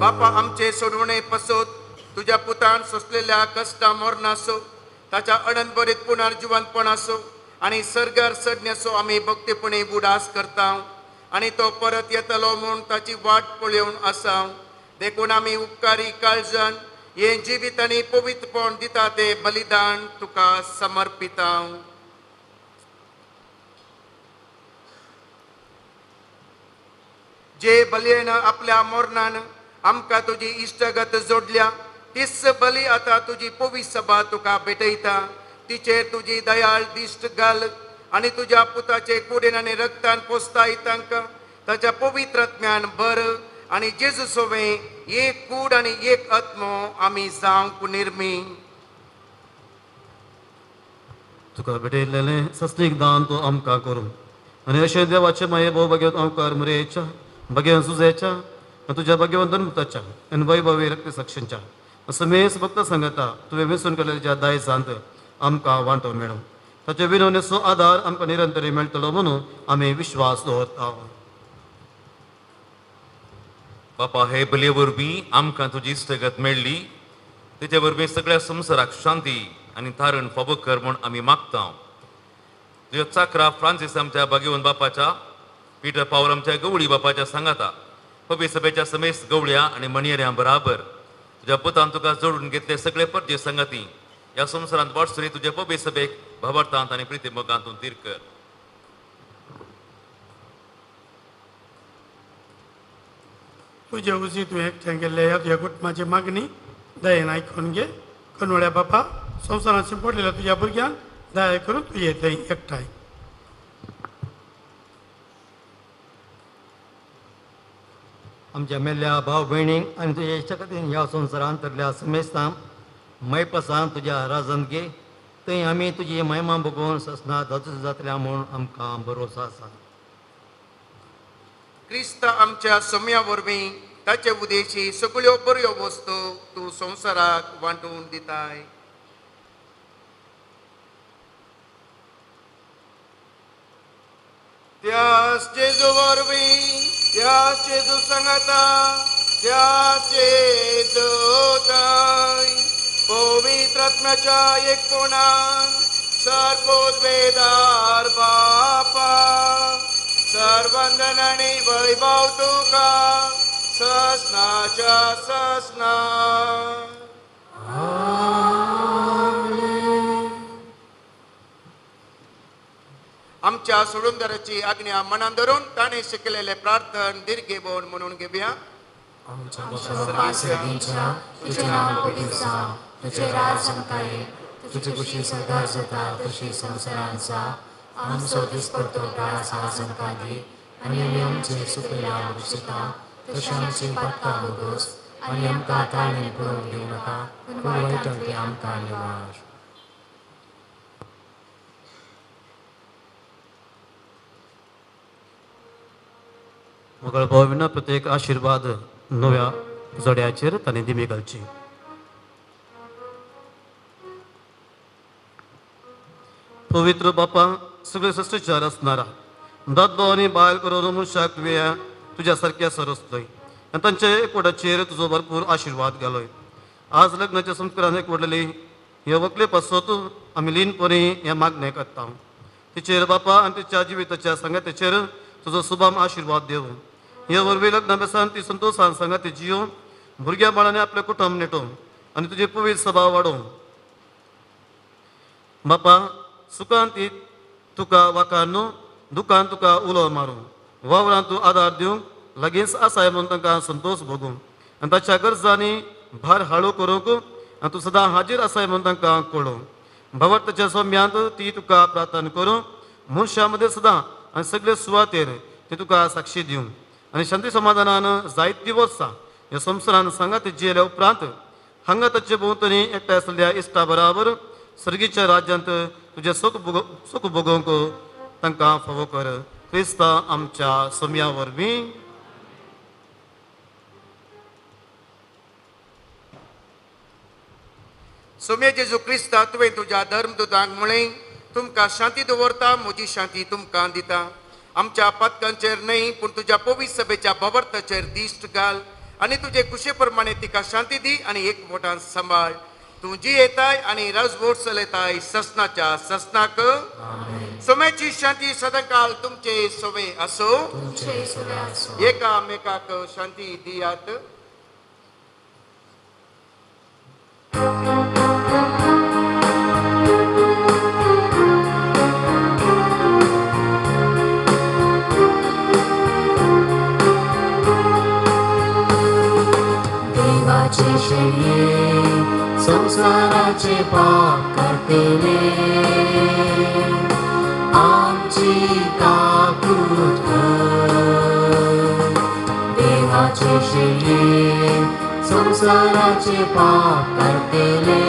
बापा आमचे सोडवणे पसोत तुझ्या पुतान सोसलेल्या कष्टा मरणासो ताच्या अडनबरीत पुनर्जीवनपण असो आणि सर्गार सडण्याचो आम्ही भक्तीपणे उडास करता आणि तो परत येतलो म्हूण ताची वाट पळोवन आसा देखून आमी उपकारी काळजान हे जिवीत आनी पवित्रपण दिता ते बलिदान तुका समर्पिता जे बलयेन आपल्या मरणान आमकां तुजी इश्टगत जोडल्या तीच बली आतां तुजी पवित्र सभा तुका भेटयता तिचेर तुजी दयाळ दिश्ट घाल आणि तुझ्या पुताचे कुडीन आणि रक्तान पोसताय तांकां ताच्या पवित्र आत्म्यान भर आणि जेजू सोवे एक कूड आणि एक आत्मो आमी जावंक निर्मी तुका भेटयलेले सस्तीक दान तूं आमकां करूं आनी अशें देवाचे माये भोव भगवत अवकार मरेच्या भगवन सुजेच्या तुझ्या भगवन धर्मताच्या आनी वैभवी रक्तसाक्षींच्या समेस भक्त संगता तुवें वेंचून केलेल्या दायजांत आमकां वांटो मेळो ताचे विनवणेचो आदार आमकां निरंतरी मेळटलो म्हणून आमी विश्वास दवरता बापा हे बले वरवीं आमकां तुजी इश्टगत मेळ्ळी तेजे वरवीं सगळ्या संवसाराक शांती आनी तारण फावो कर म्हूण आमी मागता तुज्या चाकरा फ्रांसीस आमच्या भगवन बापाच्या पिटर पावल आमच्या गवळी बापाच्या सांगाता पवित्र सभेच्या समेस्त गवळ्या आनी मणियऱ्यां बराबर तुज्या पुतान तुका जोडून घेतले सगळे परजे संगती ह्या संवसारांत वाटसरी तुज्या पवित्र सभेक भावार्थांत आनी प्रितीमोगांतून तीर कर तुझे उजी तू एकट्यान केल्ल्या तुझ्या कुटुंबाची मागणी दयेन आयकून घे. कनोळ्या बापा, संवसारांत पडलेल्या तुझ्या भुरग्यांक दया करून तुझे थंय एकठांय. आमच्या मेल्ल्या भाव भयणींक आनी तुज्या इश्टा खातीर ह्या संवसारांतल्या समेस्तांक मैपसान तुज्या राजन घे. थंय आमी तुजी महिमा बघून ससना जातल्या म्हूण आमकां भरोसो आसा. क्रिस्त आमच्या सम्या वरवीं ताचे उदेशी सगळ्यो बऱ्यो वस्तू तूं संवसाराक वांटून दिताय. त्याच जेजू वरवीं, त्याच जेजू सांगाता, त्याच जेजू थंय पवित्र आत्म्याच्या एकपणान सर्वोद्वेदार बापा सर्वंदन आणि वैभव तुका ससनाच्या ससना. आमच्या सोडूनदाराची आज्ञा मनान धरून ताणे शिकलेले प्रार्थन दीर्घे बोन म्हणून घेऊया. आमच्या सर्वांच्या तुझे नाव पवित्र, तुझे राज संकाये, तुझी खुशी सदा जाता तशी संसारांचा आमचो दिसपडतो त्रास हा संकादी आणि आमचे सुकल्या आवश्यकता तशी आमची पक्का बोगोस आणि आमकां ताळणे पळोवन घेऊ नका पूण वायटांतली आमकां निवार. मंगळ भाविना प्रत्येक आशीर्वाद नव्या जड्याचेर ताणें दिमी घालची. पवित्र बापा, सगळे सश्टीचार असणारा दादलो आनी बायल करून मनशाक तुवें तुज्या सारक्या सरसलय आनी तांच्या एकवटाचेर तुजो भरपूर आशीर्वाद घालय. आज लग्नाच्या संस्कारान एकवटलेली हे वकले पासत आमी लीनपणी हे मागणें करता. तिचेर बापा आनी तिच्या जिविताच्या संगात्याचेर तुजो सुभाम आशीर्वाद देव. हे वरवीं लग्ना बेसान ती संतोषान सांगाती जियो भुरग्या बाळांनी आपले कुटुंब नेटो आनी तुजे पवित्र सभा वाडो. बापा, सुखान ती तुका वाकार न्हू, दुखान तुका उलो मारूं, वावरान तूं आदार दिवंक लागींच आसाय म्हूण तांकां संतोश भोगूं आनी ताच्या गरजांनी भार हाळू करूंक आनी तूं सदां हाजीर आसाय म्हूण तांकां कळोवं. भवताच्या सोम्यांत ती तुका प्रार्थना करूं, मनशां मदें सदां आनी सगळे सुवातेर ती तुका साक्षी दिवं आनी शांती समाधानान जायतीं वर्सां ह्या संवसारान सांगात जियेल्या उपरांत हांगा ताचे भोंवतणी एकठांय आसलेल्या इश्टा बराबर सर्गीच्या राज्यांत तुजें सुख भोगोवंक तांकां फावो कर. क्रिस्ता आमच्या सोम्या वरवीं. सोम्या जेजू क्रिस्ता तुवें तुज्या धर्मदुतांक म्हळें तुमकां शांती दवरता, म्हजी शांती तुमकां दिता. आमच्या पथकांचेर न्हय पूण तुज्या पवित्र सभेच्या भवर्ताचेर दिश्ट घाल आनी तुजे कुशे प्रमाणे तिका शांती दी आनी एकवटान सांबाळ. तूं जी येताय आनी राजवट चलयताय ससनाच्या ससनाक. सोम्याची शांती सदांकाळ तुमचे सोवे असो. एकामेकाक शांती दियात. देवाचे शरीर संसाराचे पाप करतेले आमची काकूट कर. देवाचे शरीर संसाराचे पाप करतेले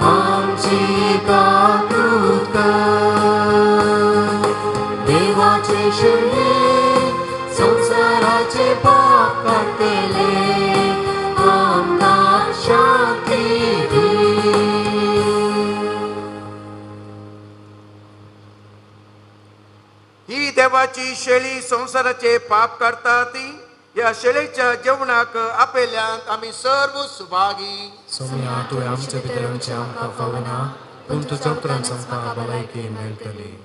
आमची काकूट कर. देवाचे शरीर संसाराचे पाप करतेले आमकां शांती दी. ही देवाची शेळी संसाराचे पाप करता ती. या शेळीच्या जेवणाक आपयल्यांक आमी सर्व सुभागी. सोम्या तुवें आमच्या पितरांचे आमकां फावना पूण तुज्या उपरांत आमकां भलायकी मेळटली.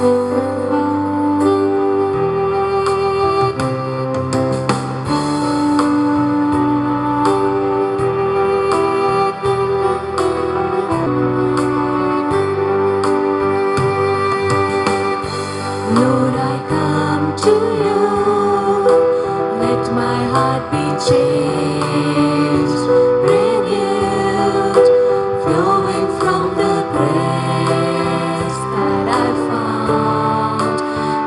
Lord, I come to you. Let my heart be changed, renewed, flowing from the grace that I found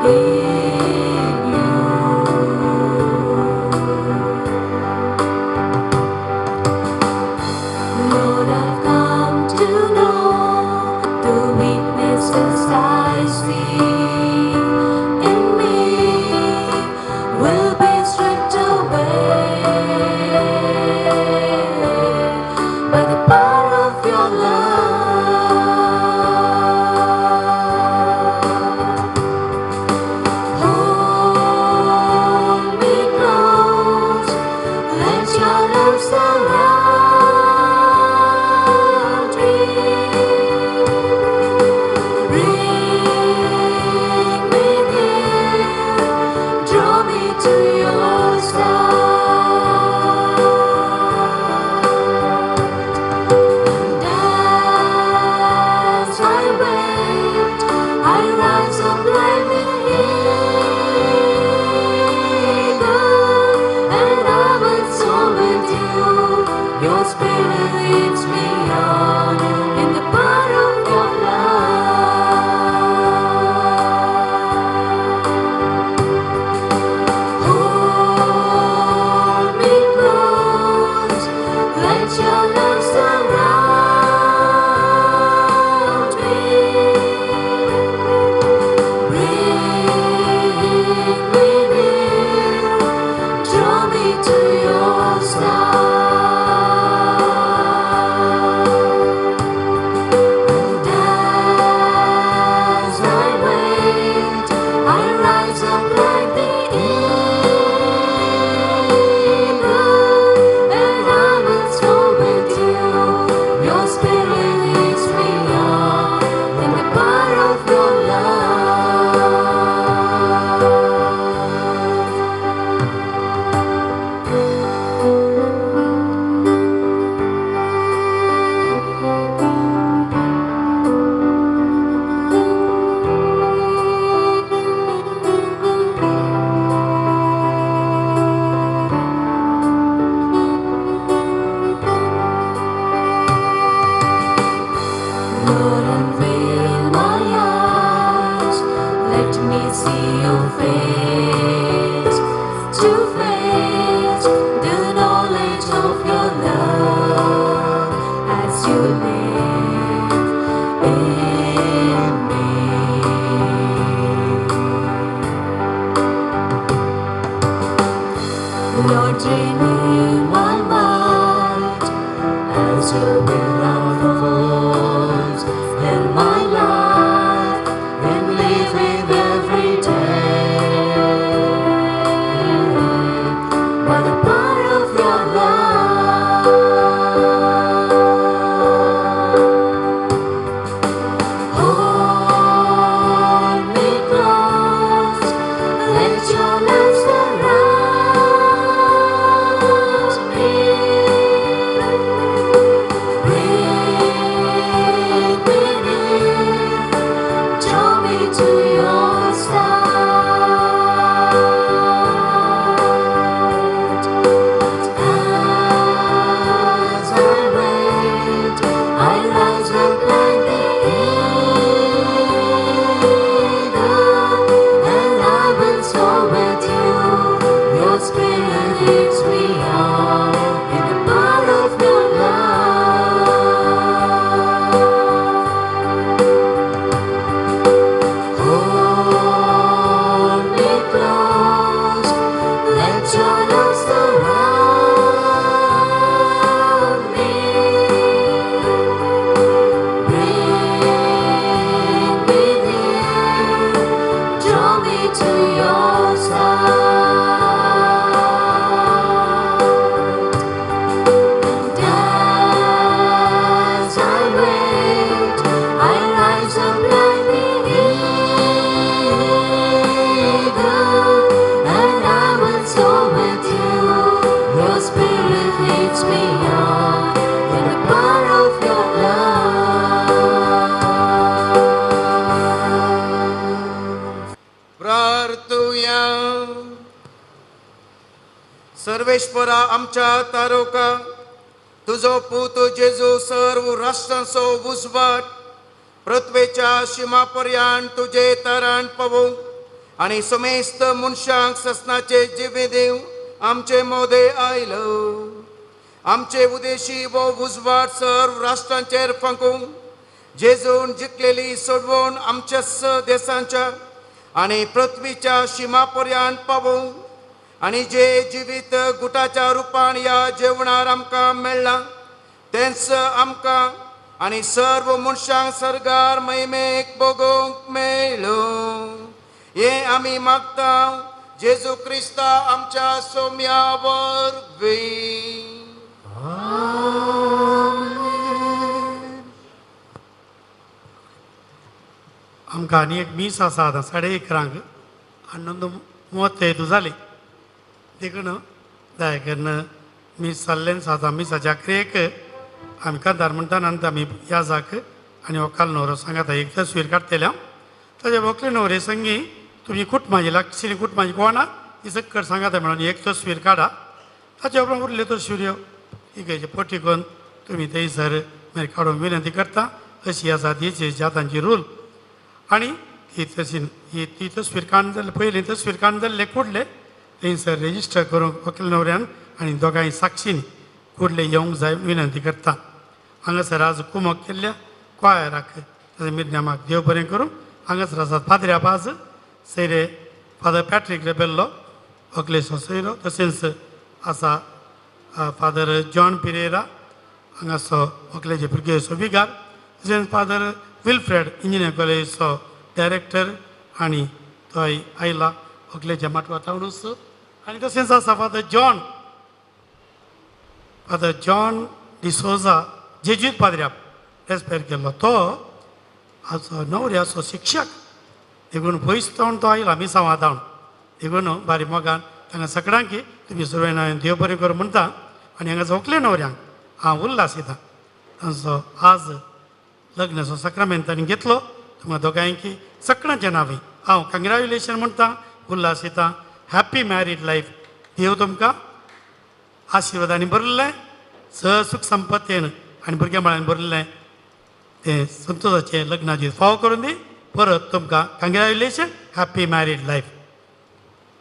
in you. Lord, I've come to know the weaknesses I see in me will be stripped away by the power of your love. Hold me close, let your love surround me. Bring me near, draw me to your side. And as I wait, I rise up like the eagle, and I will soar with you. Your spirit leads me on in the power of your love. Hold me close, let your love surround me. Bring me near, draw me to your side. And as I wait, I rise up like the eagle, and I will soar with you. Your spirit leads me on in the power of your Lord, unveil my eyes, let me see your face, to face the knowledge of your love as you live in me. Lord, renew my mind as your will unfolds in my life and living every day by the power of your love. Hold me close, let your love surround me. Bring me near, draw me to your side. As I wait, I rise up like the eagle, and I will soar with you. Your spirit leads me on in the power of your love. Hold सर्वेश्वरा आमच्या तारोका तुझो पूत जेजू सर्व राष्ट्रांचो उजवाड पृथ्वेच्या शिमापर्यंत तुझे तरण पवो आणि समेस्त मनशांक ससनाचे जिवे देव आमचे मोदे आयलो आमचे उदेशी वो उजवाड सर्व राष्ट्रांचेर फंकूंक जेजून जिखलेली सोडवून आमच्या देशांच्या आणि पृथ्वीच्या शिमापर्यंत पावूंक आणि जे जिवीत गुटाच्या रुपान या जेवणार आमकां मेळ्ळां तेंच आमकां आणि सर्व मनशांक सरगार महिमेक भोगूंक मेळ्ळो हे आमी मागता जेजू क्रिस्ता आमच्या सोम्या वरवीं. आमकां आनी एक मीस आसा आतां 11:30 11:35 जाली देखून जाय केन्ना मीस जाल्लें आतां मिसाच्या क्रियेक आमी कांतार म्हणटा नंतर आमी या जाक आनी व्हंकल न्हवरो सांगाता एक तस्वीर काडटले हांव ताचे व्हंकले न्हवरे संगी तुमी कुटुंबाची लागची कुटुंबाची कोणा ही सकट सांगाता म्हणून एक तस्वीर काडा ताचे उपरांत उरल्यो तस्वीऱ्यो इकेचे पटी करून तुमी थंयसर मागीर काडूंक विनंती करता अशी आसा ती जातांची रूल आणि ही ती तस्वीर काडून जाल्ले पयली तस्वीर काडून जाल्ले कुडले थंयसर रेजिस्टर करूंक व्हंकल न्हवऱ्यान आनी दोगांय साक्षीन कुडले येवंक जाय विनंती करता. हांगासर आज कुमक केल्ल्या क्वायराक ताचे मिरनामाक देव बरें करूं. हांगासर आसात फादऱ्या बाज सैरे फादर पॅट्रीक रेबेल्लो व्हंकलेचो सयरो तशेंच आसा फादर जॉन पिरेरा हांगासो व्हंकलेचे भुरगेचो विगार तशेंच फादर विल्फ्रेड इंजिनियर कॉलेजीचो डायरेक्टर आनी थंय आयला व्हंकलेच्या माटवा तावणूस आनी तशेंच आसा फादर जॉन डिसोजा जेजूत पाद्र्याक रेस्पेर केल्लो तो हाचो न्हवऱ्याचो शिक्षक देखून पयस तो आयला मिसांव आदावन देखून बारी मोगान तांकां सगळ्यांक तुमी सगळें हांवें देव बरें करूं म्हणटा आनी हांगासर व्हंकले न्हवऱ्यांक हांव उल्हास दिता तांचो आज लग्नाचो सक्रामेंत तांणी घेतलो तुमकां दोगांयकी सगळ्यांच्या नांवी हांव कंग्रॅच्युलेशन म्हणटा उल्हास दिता हॅप्पी मॅरीड लायफ देव तुमकां आशिर्वादांनी भरलें सुख संपत्तेन आनी भुरग्यां भरलें तें संतोशाचें लग्नाची फाव करून दी परत तुमकां कंग्रॅच्युलेशन हॅप्पी मॅरीड लायफ.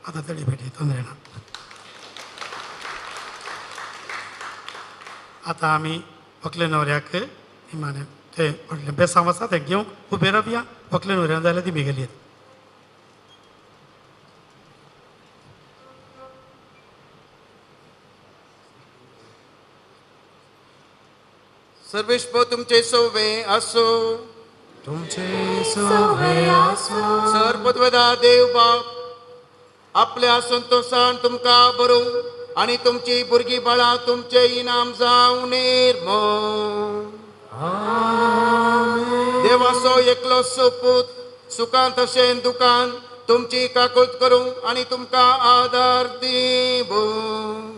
आतां तडी भेटी तोंदरे ना. आतां आमी व्हंकले न्हवऱ्याक इमाने ते व्हडलें बेसांव आसा तें घेवंक उबे रावया व्हंकले न्हवऱ्यान जाल्यार ती बेगेली सर्वेश्वर तुमचे सोवे असो तुमचे सोवे असो सर्वपदवेदार देव बाप आपल्या संतोषान तुमकां भरूं आनी तुमची भुरगीं बाळां तुमचे इनाम जावं निर्मळ. देवाचो एकलोसो पूत सुखांत तशें दुखान तुमची काकूळट करूं आनी तुमकां आदार दिवं.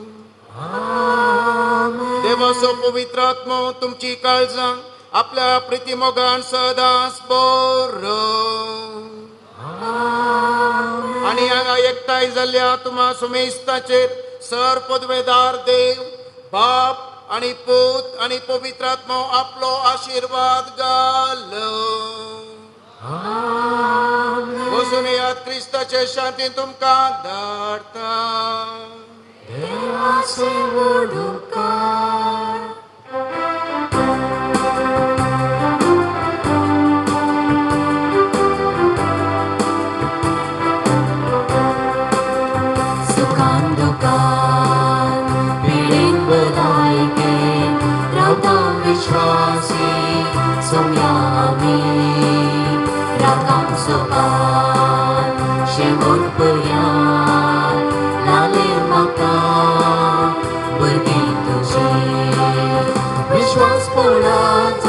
देवाचो पवित्र आत्मो तुमची काळजां आपल्या प्रिती मोगान सदांच बरों आनी हांगा एकठांय जाल्ल्या तुमा सुमेस्ताचेर सर पदवेदार देव बाप आनी पूत आनी पवित्र आत्मो आपलो आशिर्वाद घालो. बसून येयात क्रिस्ताचे शांतीन तुमकां धाडटा. देवाचे वडुकार सुखान दुखान पिडेन भलायकेन रावता विश्वासी सोम्या आमी रावतां सुखान शेवट पर्यंत लालेर म्हाका भुरगीं तुजीं विश्वास पडात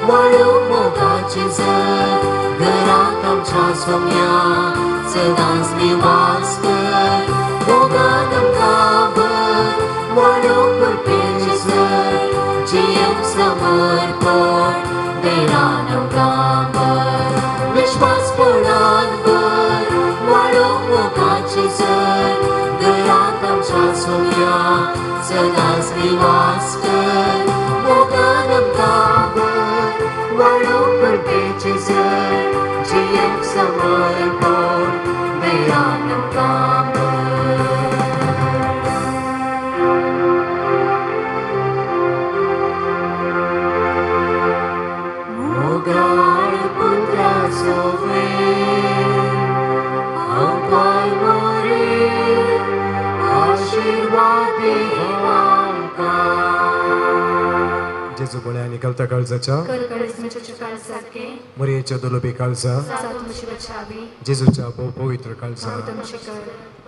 वाळूंक मोगाची जर घरांत आमच्या सोम्या सदांच निवास कर मोगान आमकां भर वाळूंक भरपेची जर जियेवंक समर्पण देरान आमकां भर विश्वास पडात भर वाळूंक मोगाची जर घरांत आमच्या सदाच निवास कर मोगान आमकां वाळो करपेचे जर जियेक समर्पण मेळान आमकां मोगाळ पुत्राचो वेळ आमकां मोरे आशीर्वाद जेजू बळे आनी कलता काळजाच्या मरियेच्या दोलोबी काळजा जेजूच्या पवित्र काळजा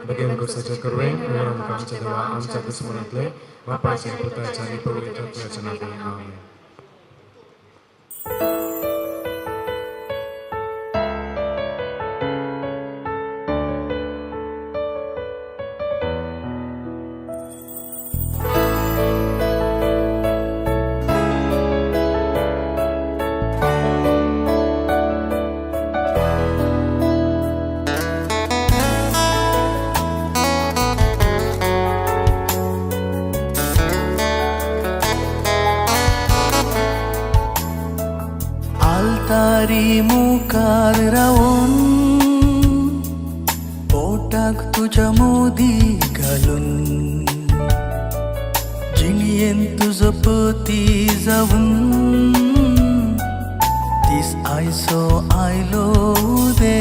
बगेन कुसाच्या करवे आमकां आमच्या देवा आमच्या दुस्मनांतले बापाचे पुताच्या आनी पवित्र आत्म्याच्या नांवान आमेन. आल्तारी मुखार रावून पोटाक तुझ्या मोदी घालून जिणयेन तुजो पती जावून तीस आयसो आयलो दे